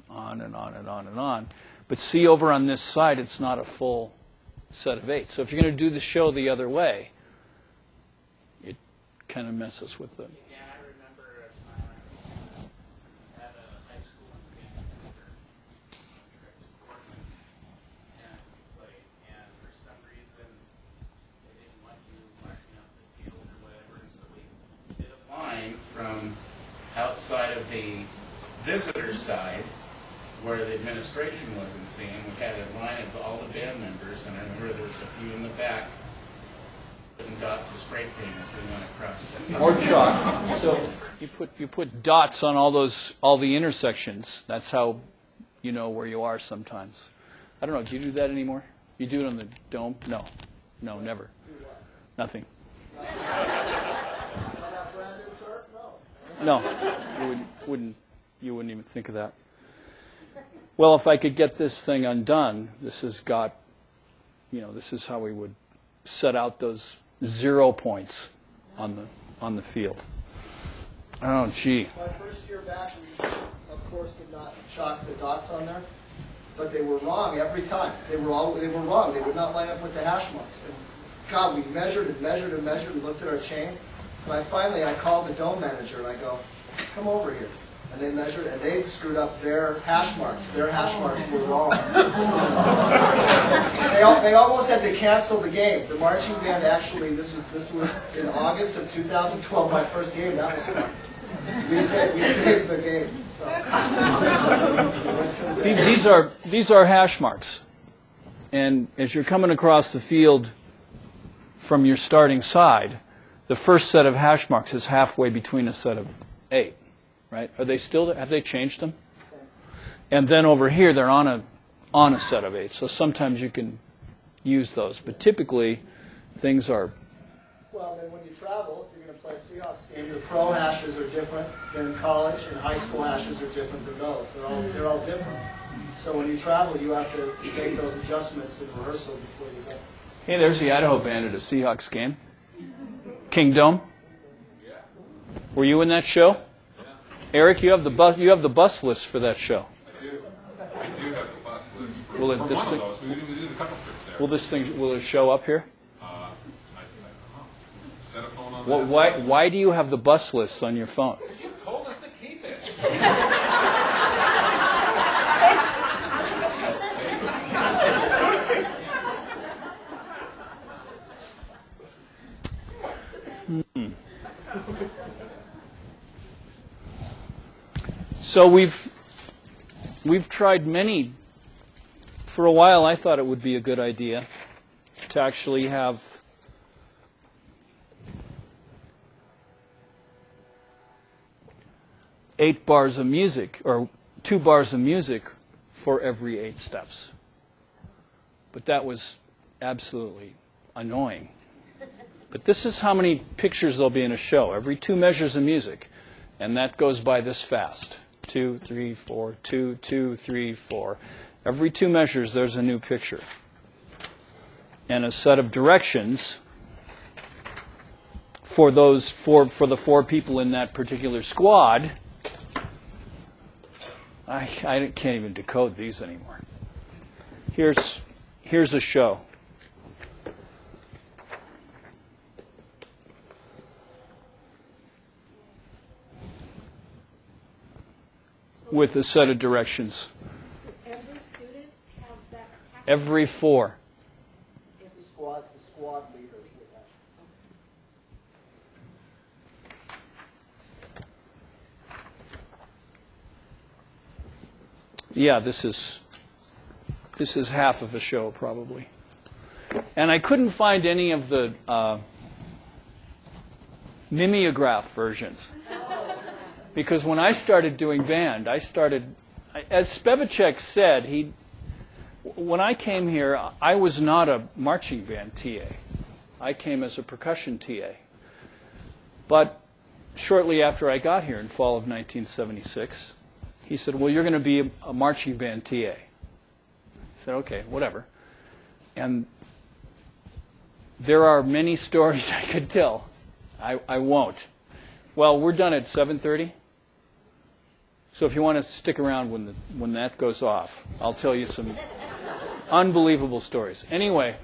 B: on and on and on and on. But see, over on this side, it's not a full set of 8. So if you're going to do the show the other way, it kind of messes with the.
G: Yeah, I remember a time at a high school in Vancouver, trip to Portland, and we played. And for some reason, they didn't want you marching out the field or whatever, and so we did a line from outside of the visitor side, where the administration wasn't seeing. We had a line of all the band members, and I remember there was a few in the back putting dots of spray paint as we went across the field.
B: Or chalk. So you put dots on all the intersections. That's how you know where you are sometimes. I don't know. Do you do that anymore? You do it on the dome? No, never. Nothing. No, you wouldn't even think of that. Well, if I could get this thing undone, this is how we would set out those 0 points on the field. Oh, gee.
D: My first year back, we, of course, did not chalk the dots on there, but they were wrong every time. They were wrong. They would not line up with the hash marks. And God, we measured and measured and measured and looked at our chain. And I called the dome manager and I go, come over here. And they measured, and they screwed up their hash marks. Their hash marks were wrong. They almost had to cancel the game. The marching band actually, this was in August of 2012, my first game. That was fun. We saved the game. So.
B: These are hash marks, and as you're coming across the field from your starting side, the first set of hash marks is halfway between a set of 8. Right? Are they still? Have they changed them? And then over here, they're on a set of 8. So sometimes you can use those, but typically, things are.
D: Well, then when you travel, if you're going to play a Seahawks game, your pro hashes are different than college, and high school hashes are different than those. They're all different. So when you travel, you have to make those adjustments in rehearsal before you go.
B: Hey, there's the Idaho band at a Seahawks game. Kingdom. Were you in that show? Eric, you have the bus list for that show.
C: I do have the bus list for
B: Will
C: one of those. We did a couple trips there.
B: Will it show up here?
C: I don't know. Set a phone on that.
B: Why do you have the bus lists on your phone?
C: You told us to keep it.
B: So we've tried many. For a while, I thought it would be a good idea to actually have eight bars of music, or 2 bars of music for every 8 steps. But that was absolutely annoying. But this is how many pictures there'll be in a show. Every 2 measures of music. And that goes by this fast. 2, 3, 4, 2, 2, 3, 4. Every 2 measures, there's a new picture. And a set of directions for those for the 4 people in that particular squad. I can't even decode these anymore. Here's a show. With a set of directions.
H: Does every student have that?
B: Every 4.
D: The squad leaders would have.
B: Yeah, this is half of a show probably. And I couldn't find any of the mimeograph versions. Because when I started doing band, as Spevacek said, when I came here, I was not a marching band TA. I came as a percussion TA. But shortly after I got here in fall of 1976, he said, well, you're going to be a marching band TA. I said, okay, whatever. And there are many stories I could tell. I won't. Well, we're done at 7:30. So if you want to stick around when that goes off, I'll tell you some unbelievable stories. Anyway,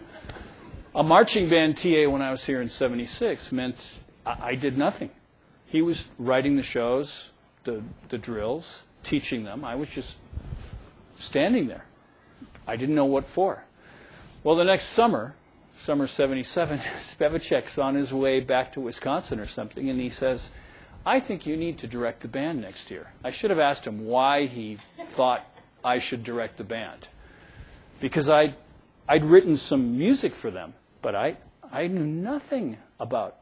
B: a marching band TA when I was here in 76 meant I did nothing. He was writing the shows, the drills, teaching them. I was just standing there. I didn't know what for. Well, the next summer 77, Spevacek's on his way back to Wisconsin or something, and he says, I think you need to direct the band next year. I should have asked him why he thought I should direct the band. Because I'd written some music for them, but I knew nothing about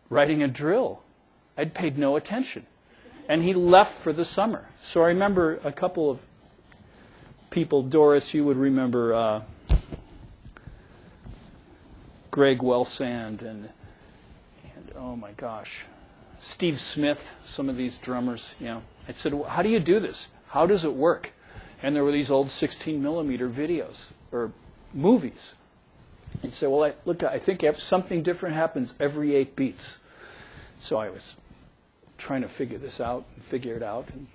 B: writing a drill. I'd paid no attention. And he left for the summer. So I remember a couple of people, Doris, you would remember Greg Wellsand and oh my gosh, Steve Smith, some of these drummers, you know. I said, well, how do you do this? How does it work? And there were these old 16mm videos or movies. And said, well, I think something different happens every 8 beats. So I was trying to figure this out and figure it out. And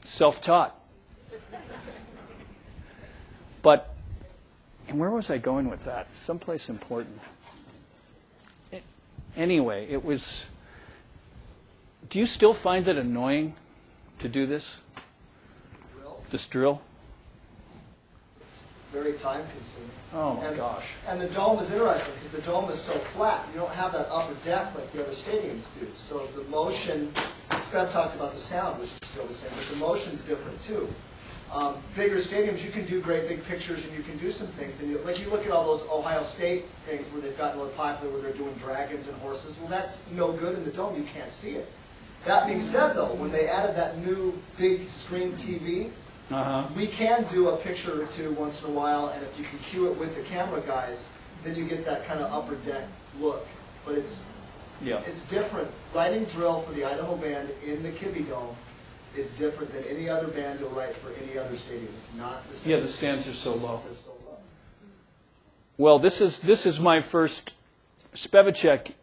B: self-taught. But, and where was I going with that? Someplace important. Anyway, it was, do you still find it annoying to do this? This drill?
D: Very time consuming.
B: Oh my gosh.
D: And the dome is interesting because the dome is so flat. You don't have that upper deck like the other stadiums do. So the motion, Spev talked about the sound, which is still the same, but the motion's different too. Bigger stadiums, you can do great big pictures and you can do some things. And like you look at all those Ohio State things where they've gotten really popular, where they're doing dragons and horses. Well, that's no good in the dome. You can't see it. That being said, though, when they added that new big screen TV, we can do a picture or two once in a while, and if you can cue it with the camera guys, then you get that kind of upper deck look. But it's different. Writing drill for the Idaho band in the Kibbe Dome is different than any other band you'll write for any other stadium. It's not the same.
B: Yeah, the stands are so low.
D: They're so low.
B: Well, this is my first. Spevacek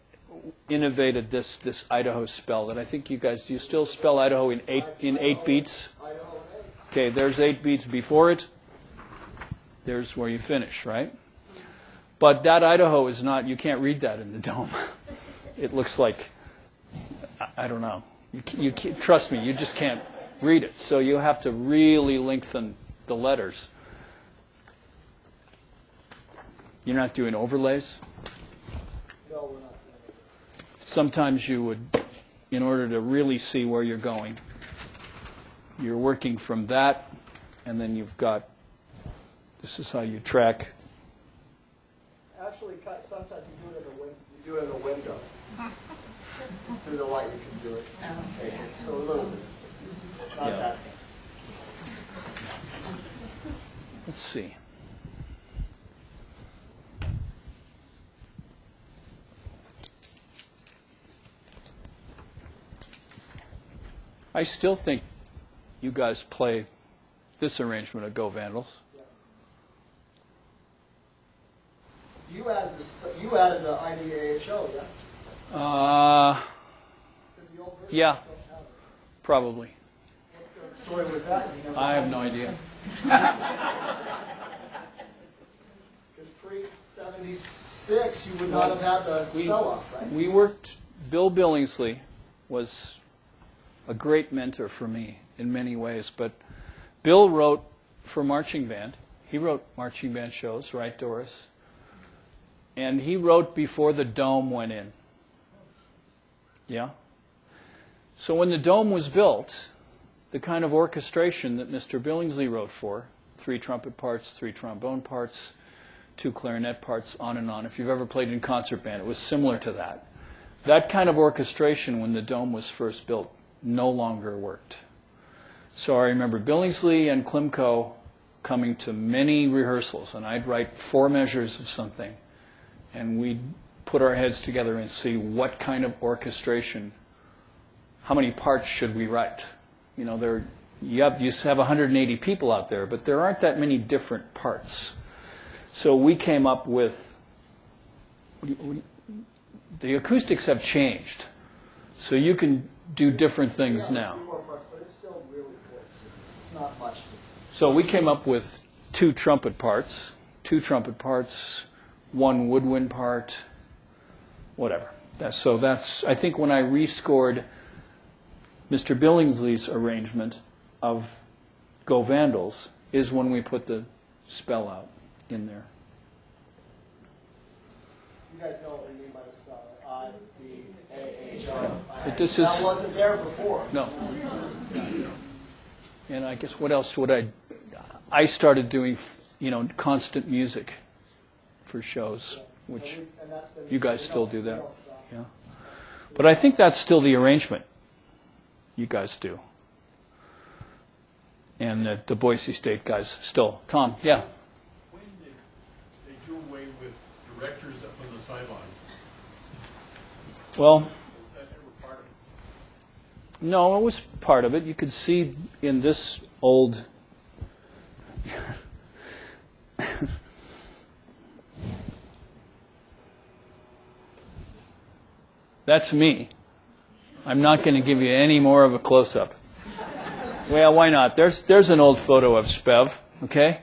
B: innovated this Idaho spell that I think you guys, do you still spell Idaho in eight beats? Okay, there's 8 beats before it. There's where you finish, right? But that Idaho is not, you can't read that in the dome. It looks like, I don't know. You can't, trust me, you just can't read it. So you have to really lengthen the letters. You're not doing overlays?
D: No, we're not.
B: Sometimes you would, in order to really see where you're going, you're working from that, and then you've got, this is how you track.
D: Actually, sometimes you do it in a window. Through the light you can do it. Okay. So a little bit. Not that.
B: Let's see. I still think you guys play this arrangement of Go Vandals.
D: You added the IDAHO, yes?
B: Yeah, probably.
D: What's the story with that?
B: I have no idea.
D: Because pre-76, you would not have had the spell off, right?
B: We worked, Bill Billingsley was a great mentor for me in many ways, but Bill wrote for marching band. He wrote marching band shows, right, Doris? And he wrote before the dome went in. Yeah? So when the dome was built, the kind of orchestration that Mr. Billingsley wrote for, 3 trumpet parts, 3 trombone parts, 2 clarinet parts, on and on. If you've ever played in concert band, it was similar to that. That kind of orchestration, when the dome was first built, no longer worked. So I remember Billingsley and Klimko coming to many rehearsals, and I'd write 4 measures of something, and we'd put our heads together and see what kind of orchestration, how many parts should we write. You know, you have 180 people out there, but there aren't that many different parts. So we came up with, the acoustics have changed, so you can do different things now.
D: But it's still really close. It's not much.
B: So we came up with 2 trumpet parts, 1 woodwind part, whatever. So that's, I think when I rescored Mr. Billingsley's arrangement of Go Vandals is when we put the spell out in there.
D: You guys know what we mean by the spell, I-D-A-H-O.
B: But this is,
D: that wasn't there before.
B: No. And I guess what else would I started doing, constant music for shows, which you guys still do that. Yeah. But I think that's still the arrangement you guys do. And the Boise State guys still. Tom, yeah.
I: When did they do away with directors up on the sidelines?
B: Well,
I: Was that ever part of it?
B: no, it was part of it. You could see in this old That's me. I'm not going to give you any more of a close-up. Well, why not? There's an old photo of Spev, okay?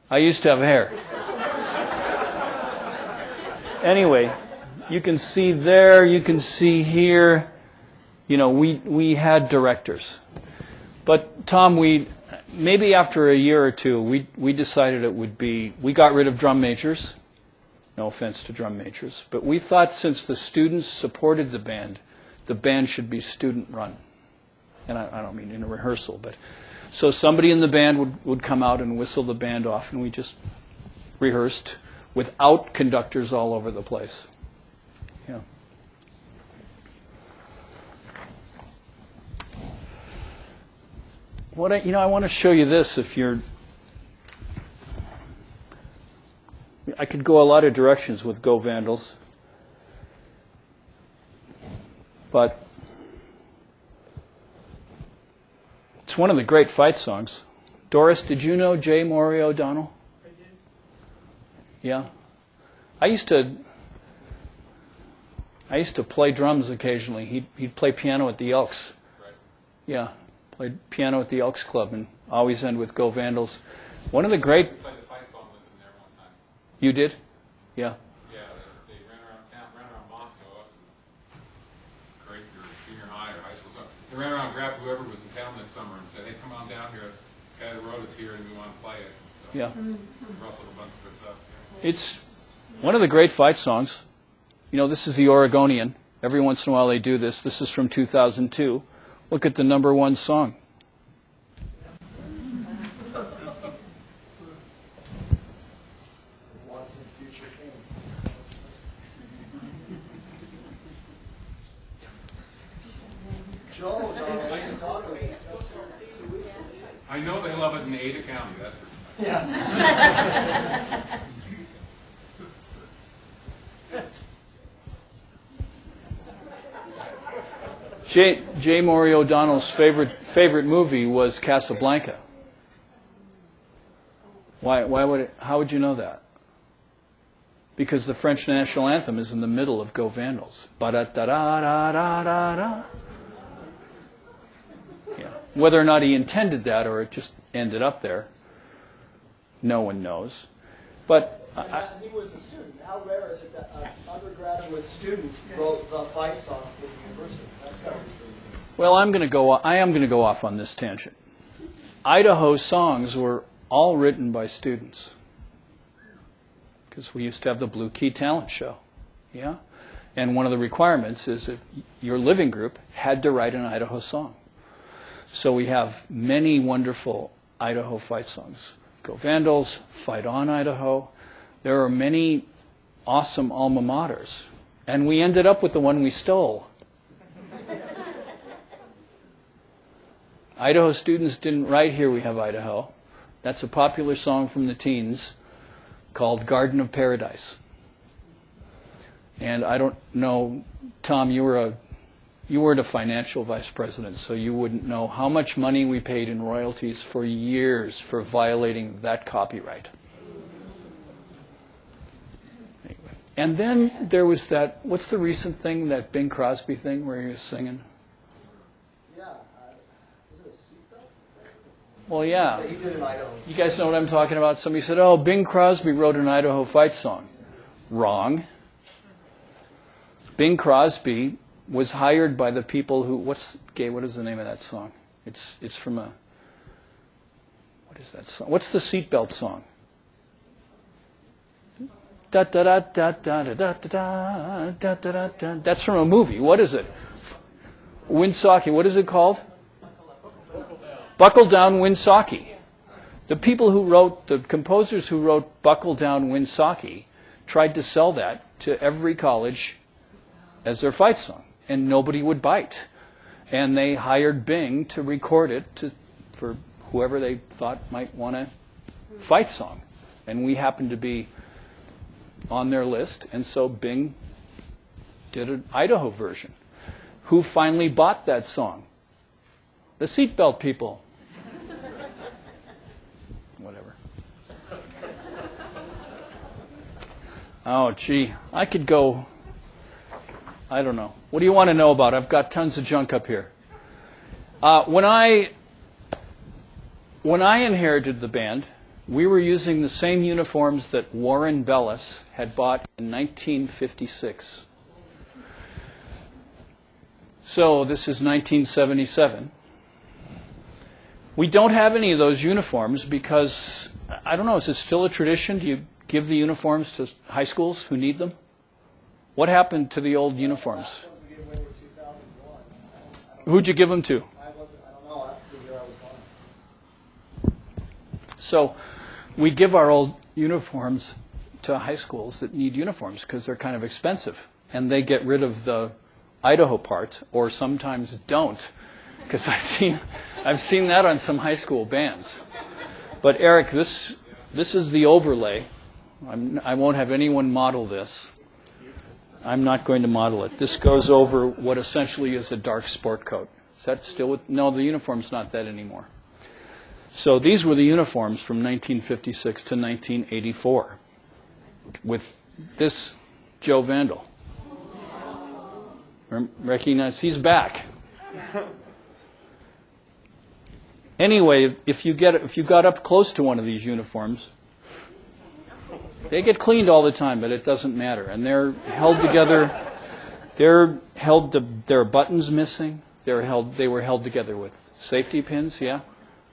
B: I used to have hair. Anyway, you can see there, you can see here, you know, we had directors. But Tom, maybe after a year or two, we decided it would be, we got rid of drum majors. No offense to drum majors. But we thought since the students supported the band should be student run. And I don't mean in a rehearsal, but so somebody in the band would come out and whistle the band off, and we just rehearsed without conductors all over the place. Yeah. I want to show you this if you're. I could go a lot of directions with Go Vandals, but it's one of the great fight songs. Doris, did you know J. Maury O'Donnell?
I: I did.
B: Yeah. I used to play drums occasionally. He'd play piano at the Elks.
C: Right.
B: Yeah, played piano at the Elks Club and always end with Go Vandals. One of the great.
C: We played the fight song with them there one time.
B: You did? Yeah.
C: Yeah, they ran around town, ran around Moscow up to grade or junior high or high school. So they ran around and grabbed whoever was in town that summer and said, "Hey, come on down here. The guy that wrote us here and we want to play it." So
B: Yeah.
C: rustled a bunch of good stuff.
B: It's one of the great fight songs. You know, this is the Oregonian. Every once in a while they do this. This is from 2002. Look at the #1 song.
D: Once and future king. Joe, John, I can talk about it.
C: I know they love it in Ada County. That's for sure.
D: Yeah.
B: J. Maury O'Donnell's favorite movie was Casablanca. How would you know that? Because the French national anthem is in the middle of Go Vandals. Ba-da-da-da-da-da-da-da. Yeah. Whether or not he intended that or it just ended up there, no one knows. But
D: He was a student. How rare is it that an undergraduate student wrote the fight song for the university? That's got to be true.
B: well, I am going to go off on this tangent. Idaho songs were all written by students. Because we used to have the Blue Key Talent Show. Yeah? And one of the requirements is that your living group had to write an Idaho song. So we have many wonderful Idaho fight songs. Go Vandals, Fight On Idaho. There are many awesome alma maters. And we ended up with the one we stole. Idaho students didn't write Here We Have Idaho. That's a popular song from the teens called Garden of Paradise. And I don't know, Tom, you weren't a financial vice president, so you wouldn't know how much money we paid in royalties for years for violating that copyright. Anyway. And then there was that, what's the recent thing, that Bing Crosby thing where he was singing?
D: Yeah. Was it a seatbelt?
B: Well, yeah.
D: He did in Idaho.
B: You guys know what I'm talking about? Somebody said, oh, Bing Crosby wrote an Idaho fight song. Wrong. Bing Crosby was hired by the people who, what is the name of that song? It's from a, what is that song? What's the seatbelt song? Da da da da da da da da da da da. That's from a movie. What is it? Winsaki. What is it called? Buckle Down Winsaki. The people who wrote, the composers who wrote Buckle Down Winsaki tried to sell that to every college as their fight song, and nobody would bite. And they hired Bing to record it for whoever they thought might want a fight song. And we happened to be on their list, and so Bing did an Idaho version. Who finally bought that song? The seatbelt people. Whatever. Oh, gee, I could go, I don't know. What do you want to know about? I've got tons of junk up here. When I inherited the band, we were using the same uniforms that Warren Bellis had bought in 1956. So this is 1977. We don't have any of those uniforms because, I don't know, is it still a tradition? Do you give the uniforms to high schools who need them? What happened to the old uniforms? Who'd you give them to?
D: I don't know. That's the year I was born.
B: So we give our old uniforms to high schools that need uniforms because they're kind of expensive. And they get rid of the Idaho part, or sometimes don't, because I've seen that on some high school bands. But Eric, this is the overlay. I won't have anyone model this. I'm not going to model it. This goes over what essentially is a dark sport coat. Is that still no, the uniform's not that anymore. So these were the uniforms from 1956 to 1984 with this Joe Vandal. Recognize he's back. Anyway, if you got up close to one of these uniforms, they get cleaned all the time, but it doesn't matter. And they're held together. There are buttons missing. They were held together with safety pins. Yeah.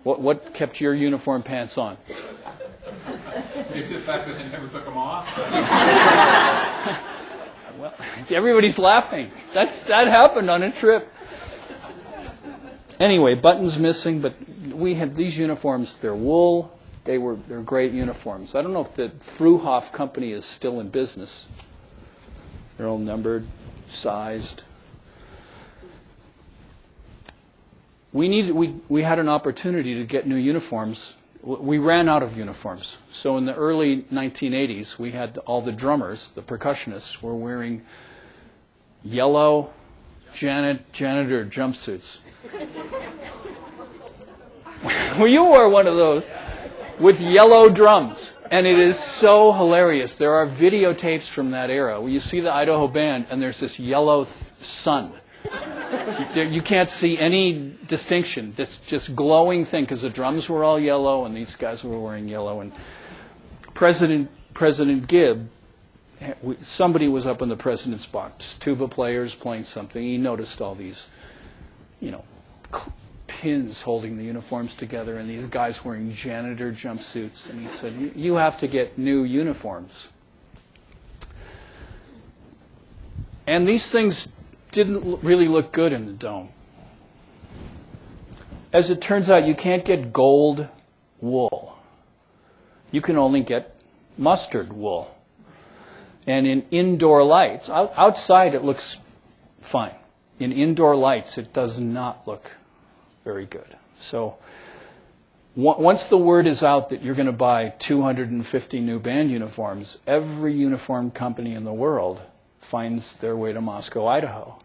B: What kept your uniform pants on?
C: Maybe the fact that I never took them off.
B: Well, everybody's laughing. That happened on a trip. Anyway, buttons missing, but we had these uniforms. They're wool. They're great uniforms. I don't know if the Fruhoff company is still in business. They're all numbered, sized. We had an opportunity to get new uniforms. We ran out of uniforms. So in the early 1980s, we had all the drummers, the percussionists, were wearing yellow janitor jumpsuits. Well, you wore one of those with yellow drums. And it is so hilarious. There are videotapes from that era where you see the Idaho band and there's this yellow sun. You can't see any distinction. This just glowing thing because the drums were all yellow and these guys were wearing yellow. And President Gibb, somebody was up in the president's box, tuba players playing something. He noticed all these, pins holding the uniforms together and these guys wearing janitor jumpsuits. And he said, you have to get new uniforms. And these things didn't really look good in the dome. As it turns out, you can't get gold wool. You can only get mustard wool. And in indoor lights, outside it looks fine. In indoor lights, it does not look very good. So once the word is out that you're going to buy 250 new band uniforms, every uniform company in the world finds their way to Moscow, Idaho.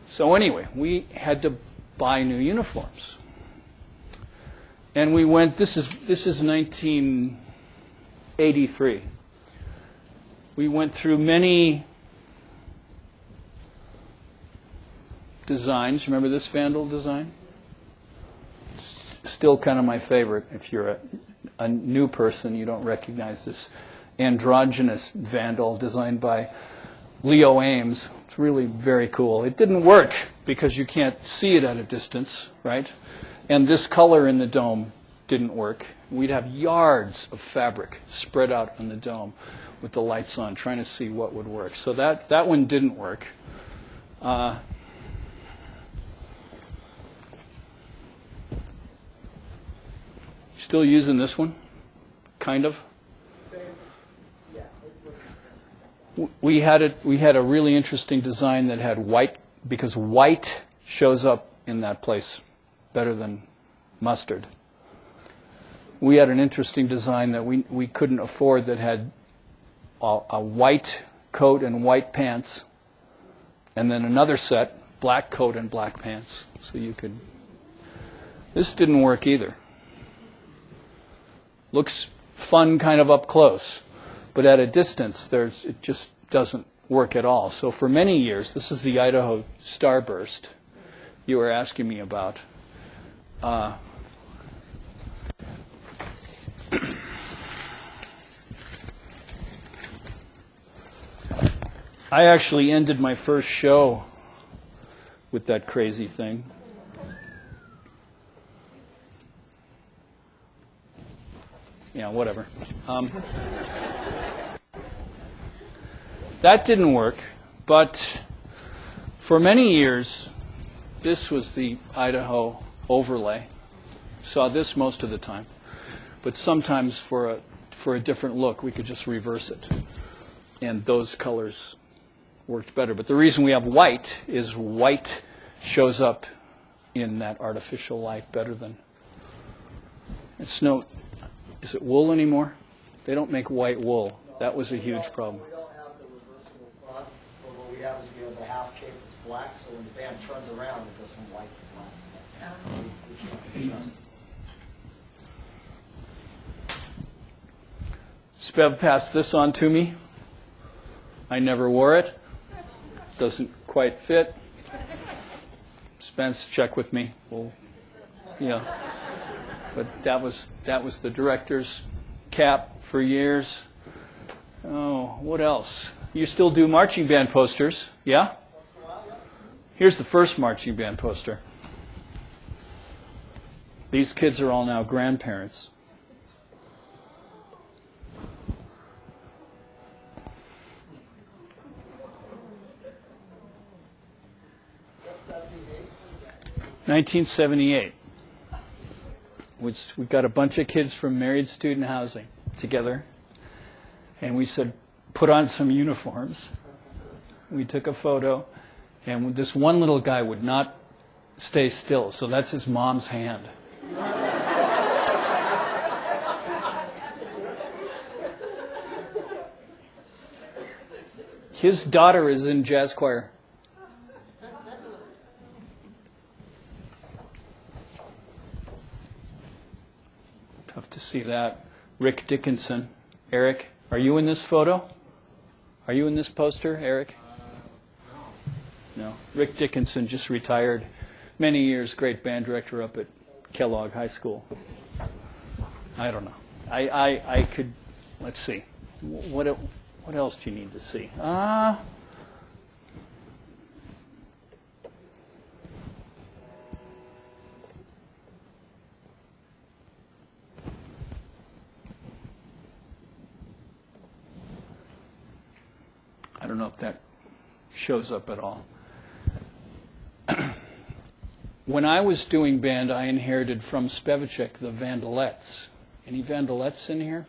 B: So anyway, we had to buy new uniforms. And we went, this is 1983. We went through many designs. Remember this Vandal design? Still kind of my favorite. If you're a new person, you don't recognize this androgynous Vandal designed by Leo Ames. It's really very cool. It didn't work because you can't see it at a distance, right? And this color in the dome didn't work. We'd have yards of fabric spread out on the dome with the lights on, trying to see what would work. So that one didn't work. Still using this one? Kind of? We had a really interesting design that had white, because white shows up in that place better than mustard. We had an interesting design that we couldn't afford that had a white coat and white pants, and then another set, black coat and black pants. So you could... This didn't work either. Looks fun kind of up close. But at a distance, it just doesn't work at all. So for many years, this is the Idaho starburst you were asking me about. I actually ended my first show with that crazy thing. Yeah, whatever. That didn't work, but for many years, this was the Idaho overlay. Saw this most of the time, but sometimes for a different look, we could just reverse it, and those colors worked better. But the reason we have white is white shows up in that artificial light better than. It's no. Is it wool anymore? They don't make white wool. That was a huge problem.
D: We don't have the reversible front, but what we have is we have the half cape that's black, so when the band turns around, it goes from white to black. We can't adjust.
B: Spev passed this on to me. I never wore it. Doesn't quite fit. Spence, check with me. Yeah. But that was the director's cap for years. Oh, what else? You still do marching band posters, yeah? Here's the first marching band poster. These kids are all now grandparents. (1978). We got a bunch of kids from Married Student Housing together, and we said, put on some uniforms. We took a photo, and this one little guy would not stay still, so that's his mom's hand. His daughter is in jazz choir. Tough to see that. Rick Dickinson. Eric, are you in this photo? Are you in this poster, Eric? No. Rick Dickinson just retired. Many years, great band director up at Kellogg High School. I don't know. I could, let's see. What else do you need to see? I don't know if that shows up at all. When I was doing band, I inherited from Spevacek the Vandalettes. Any Vandalettes in here?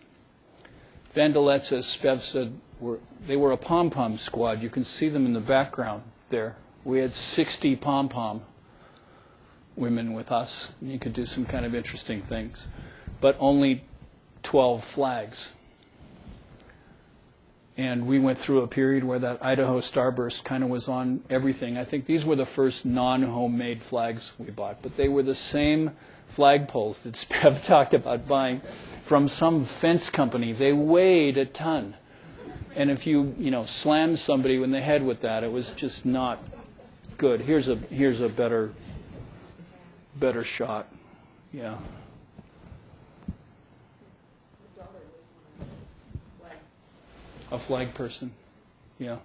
B: Vandalettes, as Spev said, they were a pom-pom squad. You can see them in the background there. We had 60 pom-pom women with us, and you could do some kind of interesting things. But only 12 flags. And we went through a period where that Idaho starburst kind of was on everything. I think these were the first non-homemade flags we bought, but they were the same flagpoles that Spev talked about buying from some fence company. They weighed a ton. And if you slammed somebody in the head with that, it was just not good. Here's a better shot. Yeah. A flag person, yeah.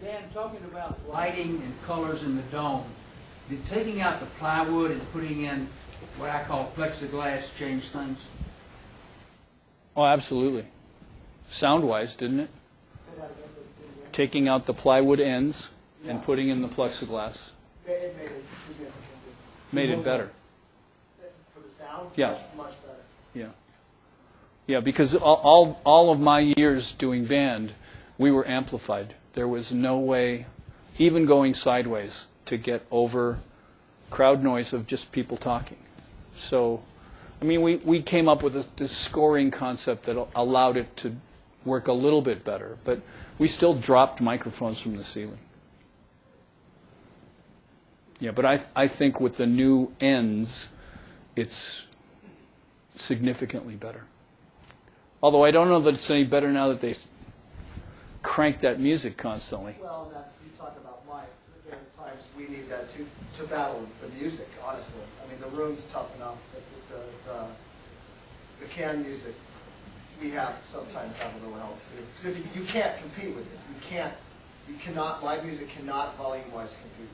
J: Dan, talking about lighting and colors in the dome, did taking out the plywood and putting in what I call plexiglass change things?
B: Oh, absolutely. Sound-wise, didn't it? Taking out the plywood ends and putting in the plexiglass.
D: It made it significantly.
B: Made it better.
D: For the sound?
B: Yeah.
D: Much better.
B: Yeah. Yeah, because all of my years doing band, we were amplified. There was no way, even going sideways, to get over crowd noise of just people talking. So, I mean, we came up with this scoring concept that allowed it to work a little bit better, but we still dropped microphones from the ceiling. Yeah, but I think with the new ends, it's significantly better. Although I don't know that it's any better now that they crank that music constantly.
D: Well, and that's, you talk about mics. There are times we need that to battle the music, honestly. I mean, the room's tough enough, but the canned music, we sometimes have a little help too. Because if you can't compete with it. Live music cannot volume-wise compete.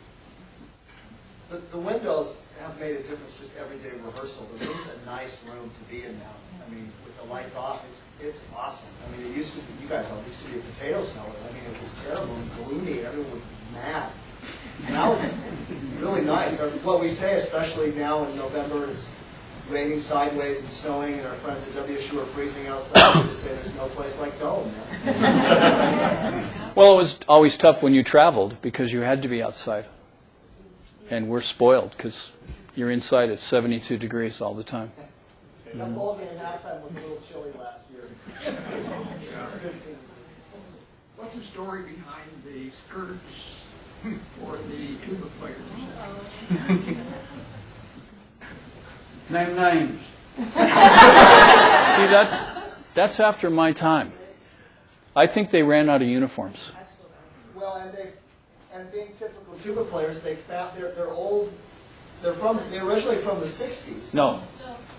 D: But the windows have made a difference just everyday rehearsal. The room's a nice room to be in now. I mean, with the lights off, it's awesome. I mean, it used to be, you guys all used to be a potato cellar. I mean, it was terrible and gloomy. Everyone was mad. Now it's really nice. What we say, especially now in November, it's raining sideways and snowing, and our friends at WSU are freezing outside. We just say there's no place like Dome, man.
B: Well, it was always tough when you traveled because you had to be outside. And we're spoiled because you're inside at 72 degrees all the time.
D: The ball game halftime was a little chilly last year. 15.
I: What's the story behind the skirts for the tuba players?
J: Name names.
B: See, that's after my time. I think they ran out of uniforms.
D: Well, and being typical tuba players, they're old. They're originally from the 60s.
B: No,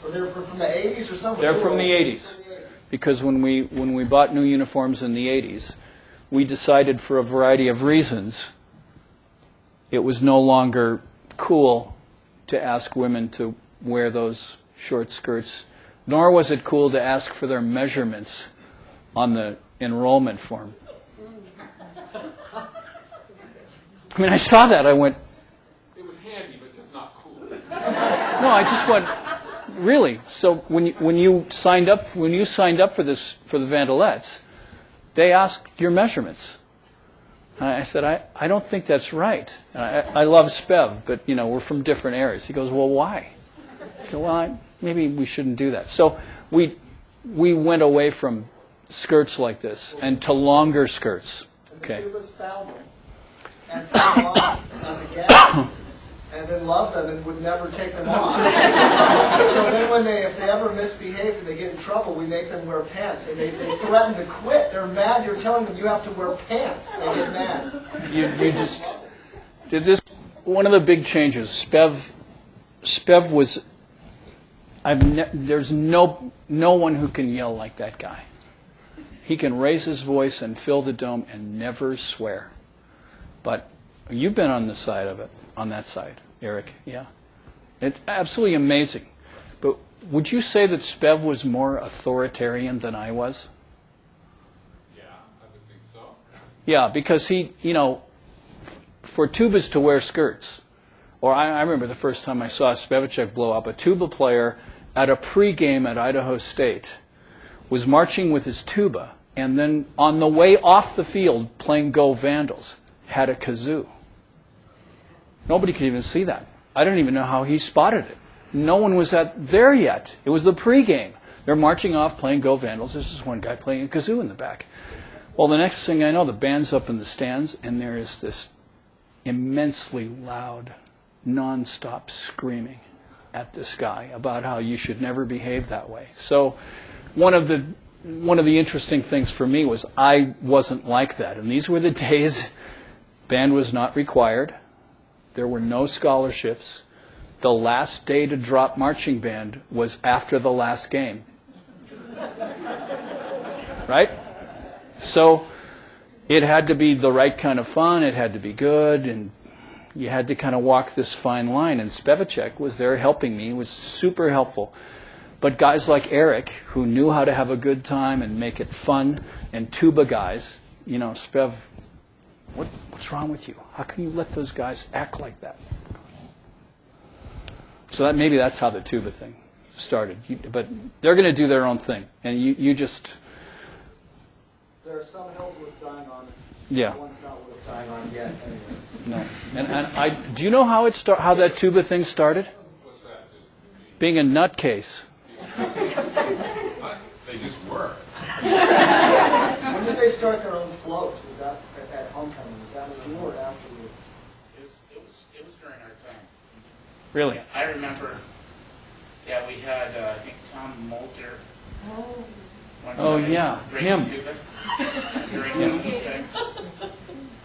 D: Or they're from the 80s or something.
B: they're from the 80s. Because when we bought new uniforms in the 80s, we decided for a variety of reasons it was no longer cool to ask women to wear those short skirts, nor was it cool to ask for their measurements on the enrollment form. I mean, I saw that. I went,
C: It was handy, but just not cool.
B: no, I just went, really? So when you signed up for the Vandalettes, they asked your measurements. And I said, I don't think that's right. And I love Spev, but we're from different areas. He goes, well, why? I go, well, maybe we shouldn't do that. So we went away from skirts like this and to longer skirts. Okay.
D: And the tubas found them and put them on as a gag, and then loved them and would never take them off. So then if they ever misbehave and they get in trouble, we make them wear pants. And they threaten to quit. They're mad. You're telling them you have to wear pants. They get mad.
B: You just did this. One of the big changes, Spev was, there's no one who can yell like that guy. He can raise his voice and fill the dome and never swear. But you've been on the side of it, on that side, Eric, yeah. It's absolutely amazing. But would you say that Spev was more authoritarian than I was?
C: Yeah, I would think so.
B: Yeah, because he, for tubas to wear skirts, or I remember the first time I saw Spevacek blow up, a tuba player at a pregame at Idaho State was marching with his tuba, and then on the way off the field playing Go Vandals, had a kazoo. Nobody could even see that. I don't even know how he spotted it. No one was there yet. It was the pregame. They're marching off playing Go Vandals. There's this one guy playing a kazoo in the back. Well, the next thing I know, the band's up in the stands, and there is this immensely loud, non-stop screaming at this guy about how you should never behave that way. So one of the interesting things for me was I wasn't like that. And these were the days band was not required. There were no scholarships. The last day to drop marching band was after the last game. Right? So it had to be the right kind of fun. It had to be good. And you had to kind of walk this fine line. And Spevacek was there helping me. He was super helpful. But guys like Eric, who knew how to have a good time and make it fun, and tuba guys, Spev, what's wrong with you? How can you let those guys act like that? So maybe that's how the tuba thing started. But they're going to do their own thing, and you just.
D: There are some hills worth dying on.
B: Yeah.
D: One's not worth dying on yet.
B: No.
D: Anyway.
B: And do you know how how that tuba thing started?
C: What's that?
B: Being a nutcase.
C: They just were.
D: When did they start their own float? Was that at homecoming? Was that with you or after you?
G: It was during our time.
B: Really?
G: Yeah, I remember. Yeah, we had I think Tom Moulter
B: Oh, yeah, him.
G: Yeah.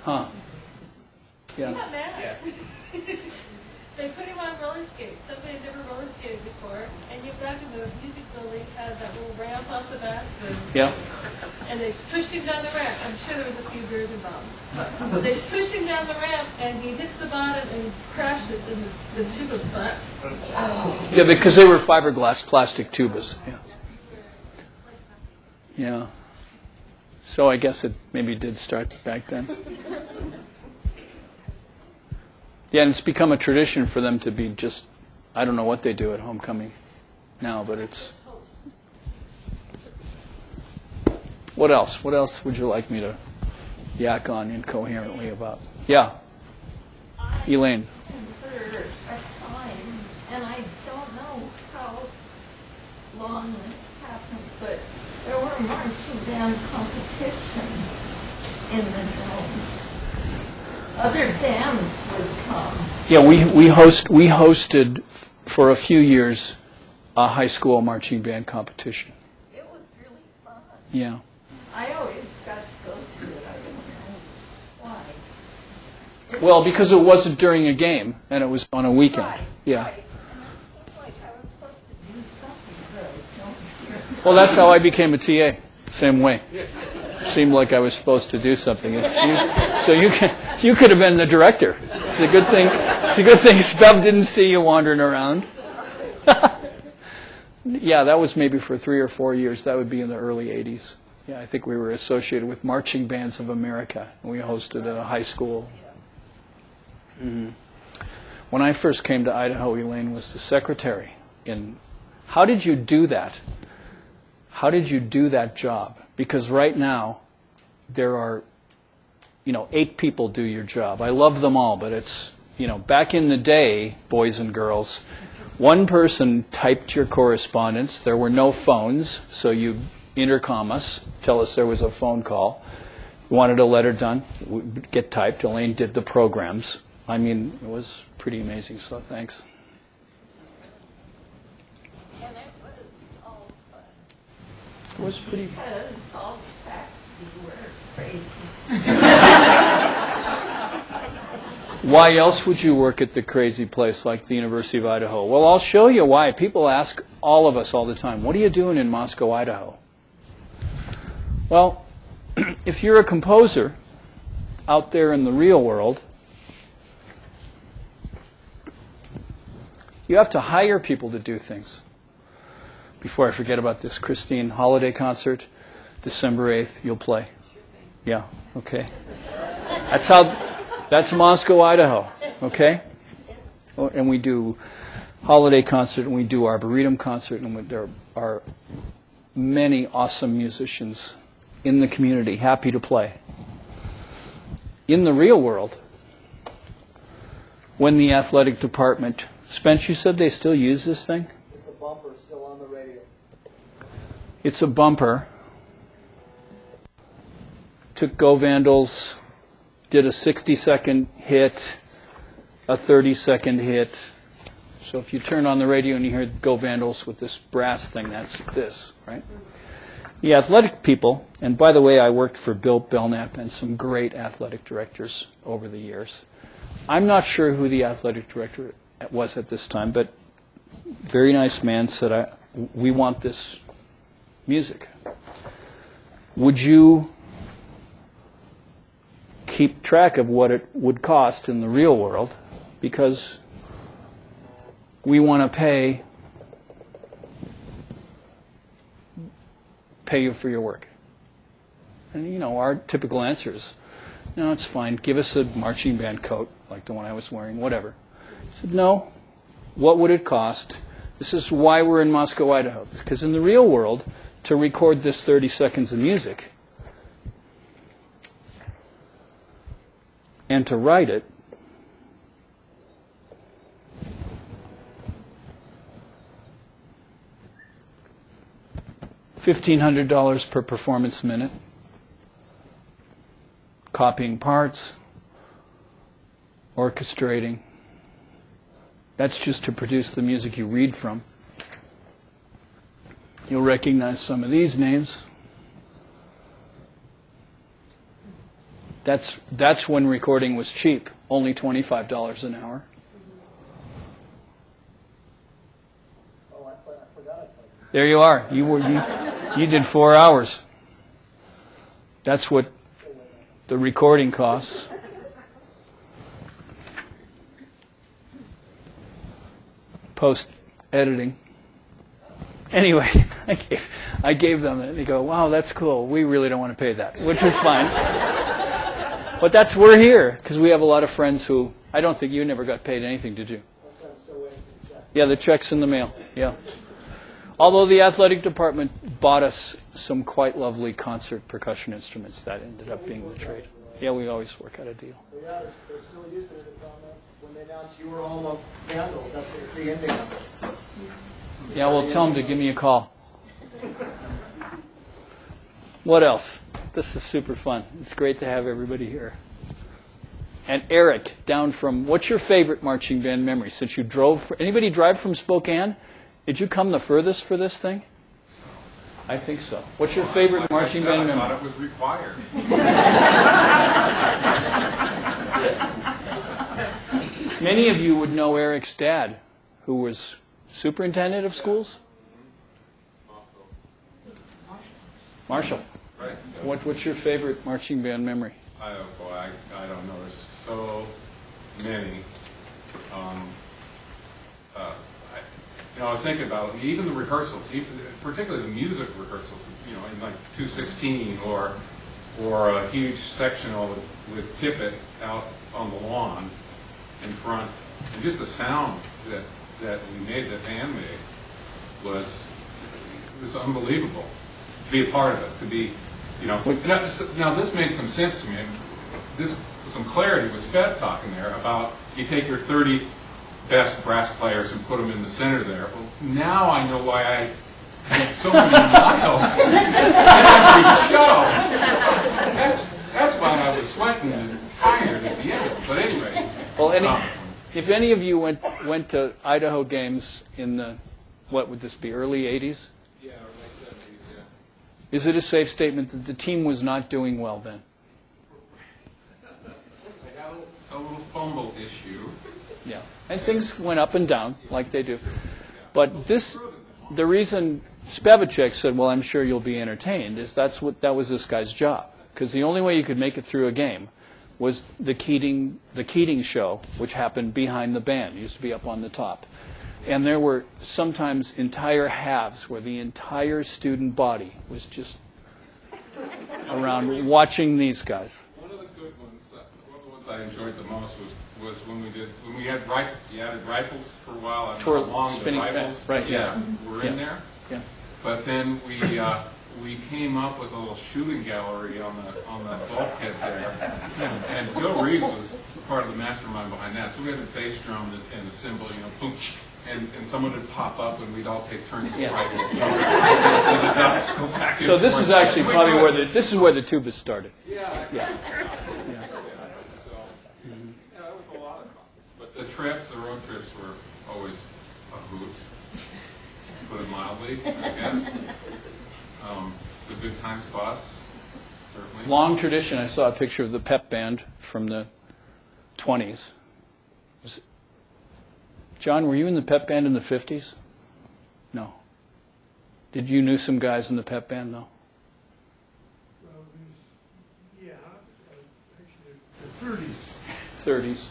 B: Huh.
H: He
B: Yeah.
H: got mad.
G: Yeah.
H: They put him on roller skates. Somebody had never roller skated before, and you back in the music building had that little ramp off the back,
B: Yeah.
H: and they pushed him down the ramp. I'm sure there was a few beers involved. But they pushed him down the ramp, and he hits the bottom and crashes, and the tuba busts.
B: Yeah, because they were fiberglass plastic tubas. Yeah. Yeah. So I guess it maybe did start back then. Yeah, and it's become a tradition for them to be just, I don't know what they do at homecoming now, but it's... What else? What else would you like me to yak on incoherently about? Yeah. Elaine.
K: For a time, and I don't know how long this happened, but there were marching band competitions in the dome. Other bands would come.
B: Yeah, we hosted for a few years a high school marching band competition.
K: It was really fun.
B: Yeah.
K: I always got to go to it. I don't know why.
B: Well, because it wasn't during a game and it was on a weekend.
K: Right,
B: Yeah.
K: right. And it seemed like I was supposed to do something, but I don't hear.
B: Well, that's how I became a TA. Same way. Seemed like I was supposed to do something. So you could have been the director. It's a good thing. It's a good thing Spev didn't see you wandering around. Yeah, that was maybe for 3 or 4 years. That would be in the early '80s. Yeah, I think we were associated with Marching Bands of America. We hosted a high school. Mm-hmm. When I first came to Idaho, Elaine was the secretary. How did you do that? How did you do that job? Because right now, there are, 8 people do your job. I love them all, but it's, back in the day, boys and girls, one person typed your correspondence. There were no phones, so you intercom us, tell us there was a phone call. You wanted a letter done, it would get typed. Elaine did the programs. I mean, it was pretty amazing, so thanks.
K: And it was all fun.
B: It was pretty...
K: Because all the fact we were crazy.
B: Why else would you work at the crazy place like the University of Idaho? Well, I'll show you why. People ask all of us all the time, what are you doing in Moscow, Idaho? Well, if you're a composer out there in the real world, you have to hire people to do things. Before I forget about this, Christine, holiday concert, December 8th, you'll play. Yeah, okay. That's Moscow, Idaho, okay? And we do holiday concert, and we do Arboretum concert, and there are many awesome musicians in the community happy to play. In the real world, when the athletic department, Spence, you said they still use this thing?
D: It's a bumper still on the radio.
B: It's a bumper. Took Go Vandals, did a 60-second hit, a 30-second hit. So if you turn on the radio and you hear Go Vandals with this brass thing, that's this, right? The athletic people, and by the way, I worked for Bill Belknap and some great athletic directors over the years. I'm not sure who the athletic director was at this time, but very nice man said, we want this music. Would you keep track of what it would cost in the real world? Because we want to pay you for your work. And, our typical answer is, no, it's fine. Give us a marching band coat, like the one I was wearing, whatever. I said, no. What would it cost? This is why we're in Moscow, Idaho. Because in the real world, to record this 30 seconds of music and to write it, $1,500 per performance minute, copying parts, orchestrating. That's just to produce the music you read from. You'll recognize some of these names. That's when recording was cheap, only $25 an hour.
D: Oh, I forgot I played.
B: There you are. You did 4 hours. That's what the recording costs. Post editing. Anyway, I gave them it. They go, "Wow, that's cool. We really don't want to pay that," which is fine. But we're here because we have a lot of friends who I don't think you never got paid anything, did you? Yeah, the check's in the mail. Yeah. Although the athletic department bought us some quite lovely concert percussion instruments, that ended up being the trade. Yeah, we always work out a deal.
D: Yeah, they're still using it. It's on when they announced you were home of Vandals. It's the ending of it.
B: Yeah, well, tell them to give me a call. What else? This is super fun. It's great to have everybody here. And Eric, down from, what's your favorite marching band memory? Since you drove, anybody drive from Spokane? Did you come the furthest for this thing? I think so. What's your favorite marching band memory?
C: I thought it was required.
B: Many of you would know Eric's dad, who was superintendent of schools? Marshall.
C: Right.
B: What's your favorite marching band memory?
C: I don't know. There's so many. I was thinking about it. Even the rehearsals, particularly the music rehearsals. In like 216 or a huge sectional with Tippett out on the lawn in front, and just the sound that we made, that band made, was unbelievable. To be a part of it, to be, Now this made some sense to me. This some clarity with Spev talking there about you take your 30 best brass players and put them in the center there. Well, now I know why I had so many miles every show. That's why I was sweating and tired at the end. But anyway.
B: Well, if any of you went to Idaho games in the, what would this be, early 80s?
C: Yeah, or late 70s, yeah.
B: Is it a safe statement that the team was not doing well then?
C: A little fumble issue.
B: Yeah, and things went up and down like they do. But the reason Spevacek said, "Well, I'm sure you'll be entertained," is that was this guy's job. Because the only way you could make it through a game was the Keating show, which happened behind the band. It used to be up on the top. And there were sometimes entire halves where the entire student body was just around watching these guys.
C: One of the good ones, one of the ones I enjoyed the most was when we had rifles. You added rifles for a while. I don't know how long the rifles
B: right,
C: were in there.
B: Yeah.
C: But then we came up with a little shooting gallery on the bulkhead there, and Bill Reeves was part of the mastermind behind that. So we had a bass drum and a cymbal, boom, and someone would pop up and we'd all take turns.
B: Yeah.
C: Right.
B: So this is actually probably where the tuba started.
C: Yeah.
B: Yeah.
C: So, that was a lot of fun. But the road trips were always a hoot, to put it mildly, I guess. The good times bus, certainly.
B: Long tradition. I saw a picture of the pep band from the 20s. John, were you in the pep band in the 50s? No. Did you know some guys in the pep band, though?
I: Yeah, actually, the 30s.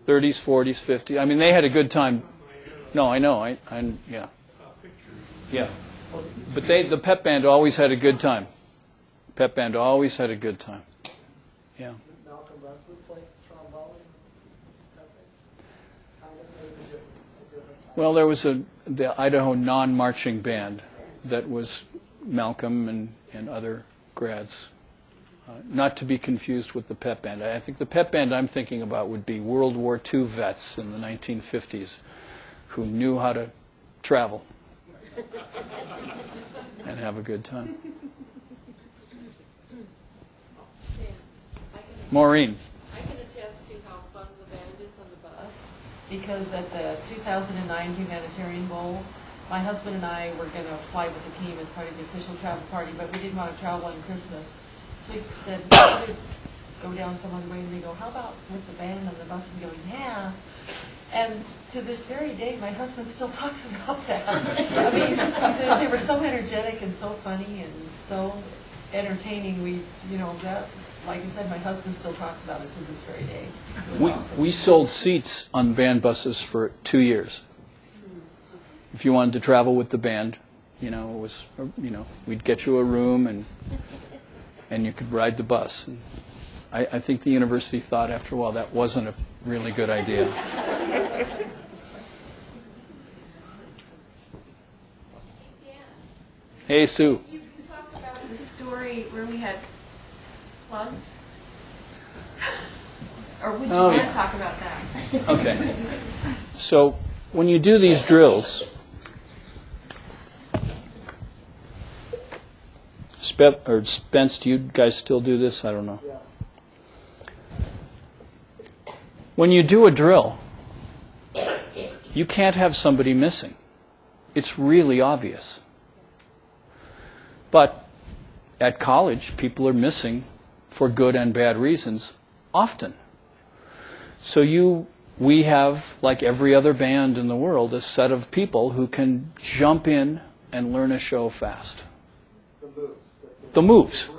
B: 30s, 40s, 50s. I mean, they had a good time. No, I know. Yeah. Yeah. But the pep band always had a good time. Pep band always had a good time. Yeah.
D: Malcolm Redford played trombone.
B: Well, there was the Idaho non-marching band that was Malcolm and other grads. Not to be confused with the pep band. I think the pep band I'm thinking about would be World War II vets in the 1950s who knew how to travel and have a good time. Maureen.
L: I can attest to how fun the band is on the bus, because at the 2009 Humanitarian Bowl, my husband and I were going to fly with the team as part of the official travel party, but we didn't want to travel on Christmas. So we said, we could go down some other way, and they go, how about with the band on the bus? And go, yeah. And to this very day, my husband still talks about that. I mean, they were so energetic and so funny and so entertaining. That, like I said, my husband still talks about it to this very day. It was awesome.
B: We sold seats on band buses for 2 years. If you wanted to travel with the band, it was, we'd get you a room and you could ride the bus. And I think the university thought after a while that wasn't a really good idea. Hey, Sue.
M: You talked about the story where we had plugs. Or would you want to talk about that?
B: Okay. So when you do these drills, Spence, do you guys still do this? I don't know.
D: Yeah.
B: When you do a drill, you can't have somebody missing. It's really obvious. But at college, people are missing for good and bad reasons often. So we have, like every other band in the world, a set of people who can jump in and learn a show fast. The moves.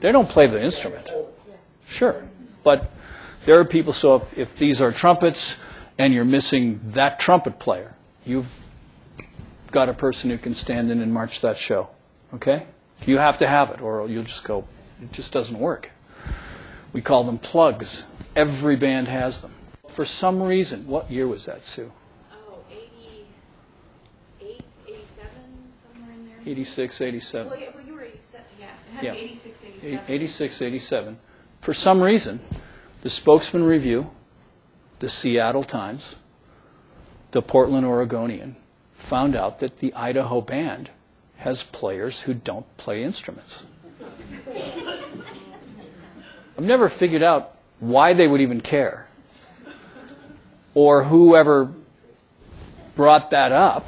B: They don't play the instrument. Sure. But there are people, so if these are trumpets and you're missing that trumpet player, you've got a person who can stand in and march that show. Okay? You have to have it, or you'll just go, it just doesn't work. We call them plugs. Every band has them. For some reason, what year was that, Sue?
M: Oh, 88, 87, somewhere in there.
B: 86, 87.
M: Well, you were 87, yeah. It had to be 86, 87.
B: 86, 87. For some reason, the Spokesman Review, the Seattle Times, the Portland Oregonian found out that the Idaho band has players who don't play instruments. I've never figured out why they would even care, or whoever brought that up,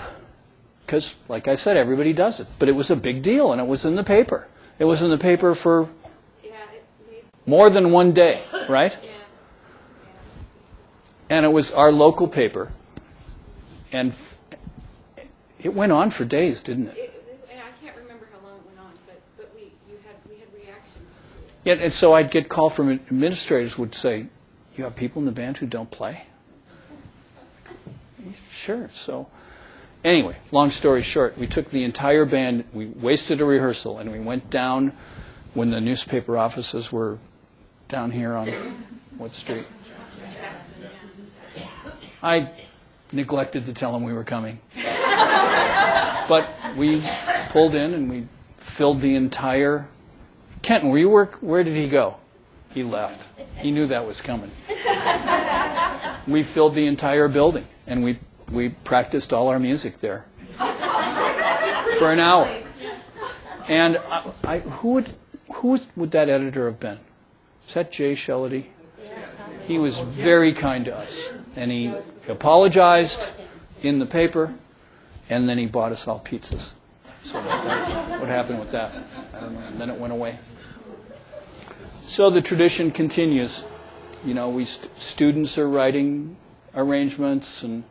B: because, like I said, everybody does it. But it was a big deal, and it was in the paper. It was in the paper for more than one day, right? And it was our local paper, and it went on for days, didn't it?
M: I can't remember how long it went on, but we had reactions.
B: Yeah, and so I'd get call from administrators would say, "You have people in the band who don't play?" Sure. So anyway, long story short, we took the entire band, we wasted a rehearsal, and we went down when the newspaper offices were down here on what street? I neglected to tell them we were coming. But we pulled in and we filled the entire... Kenton, where did he go? He left. He knew that was coming. We filled the entire building, and we practiced all our music there for an hour. And who would that editor have been? Is that Jay Shellady? He was very kind to us, and he apologized in the paper, and then he bought us all pizzas. So what happened with that? I don't know. And then it went away. So the tradition continues. You know, students are writing arrangements, and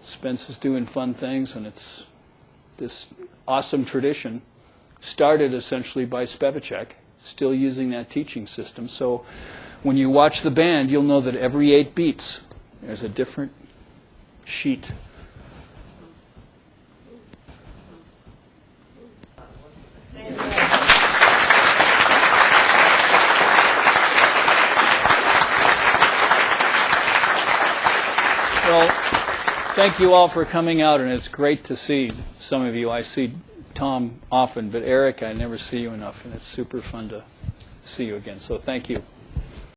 B: Spence is doing fun things, and it's this awesome tradition started essentially by Spevacek, still using that teaching system. So when you watch the band, you'll know that every 8 beats, there's a different sheet. Well, thank you all for coming out, and it's great to see some of you. I see Tom often, but Eric, I never see you enough, and it's super fun to see you again. So thank you.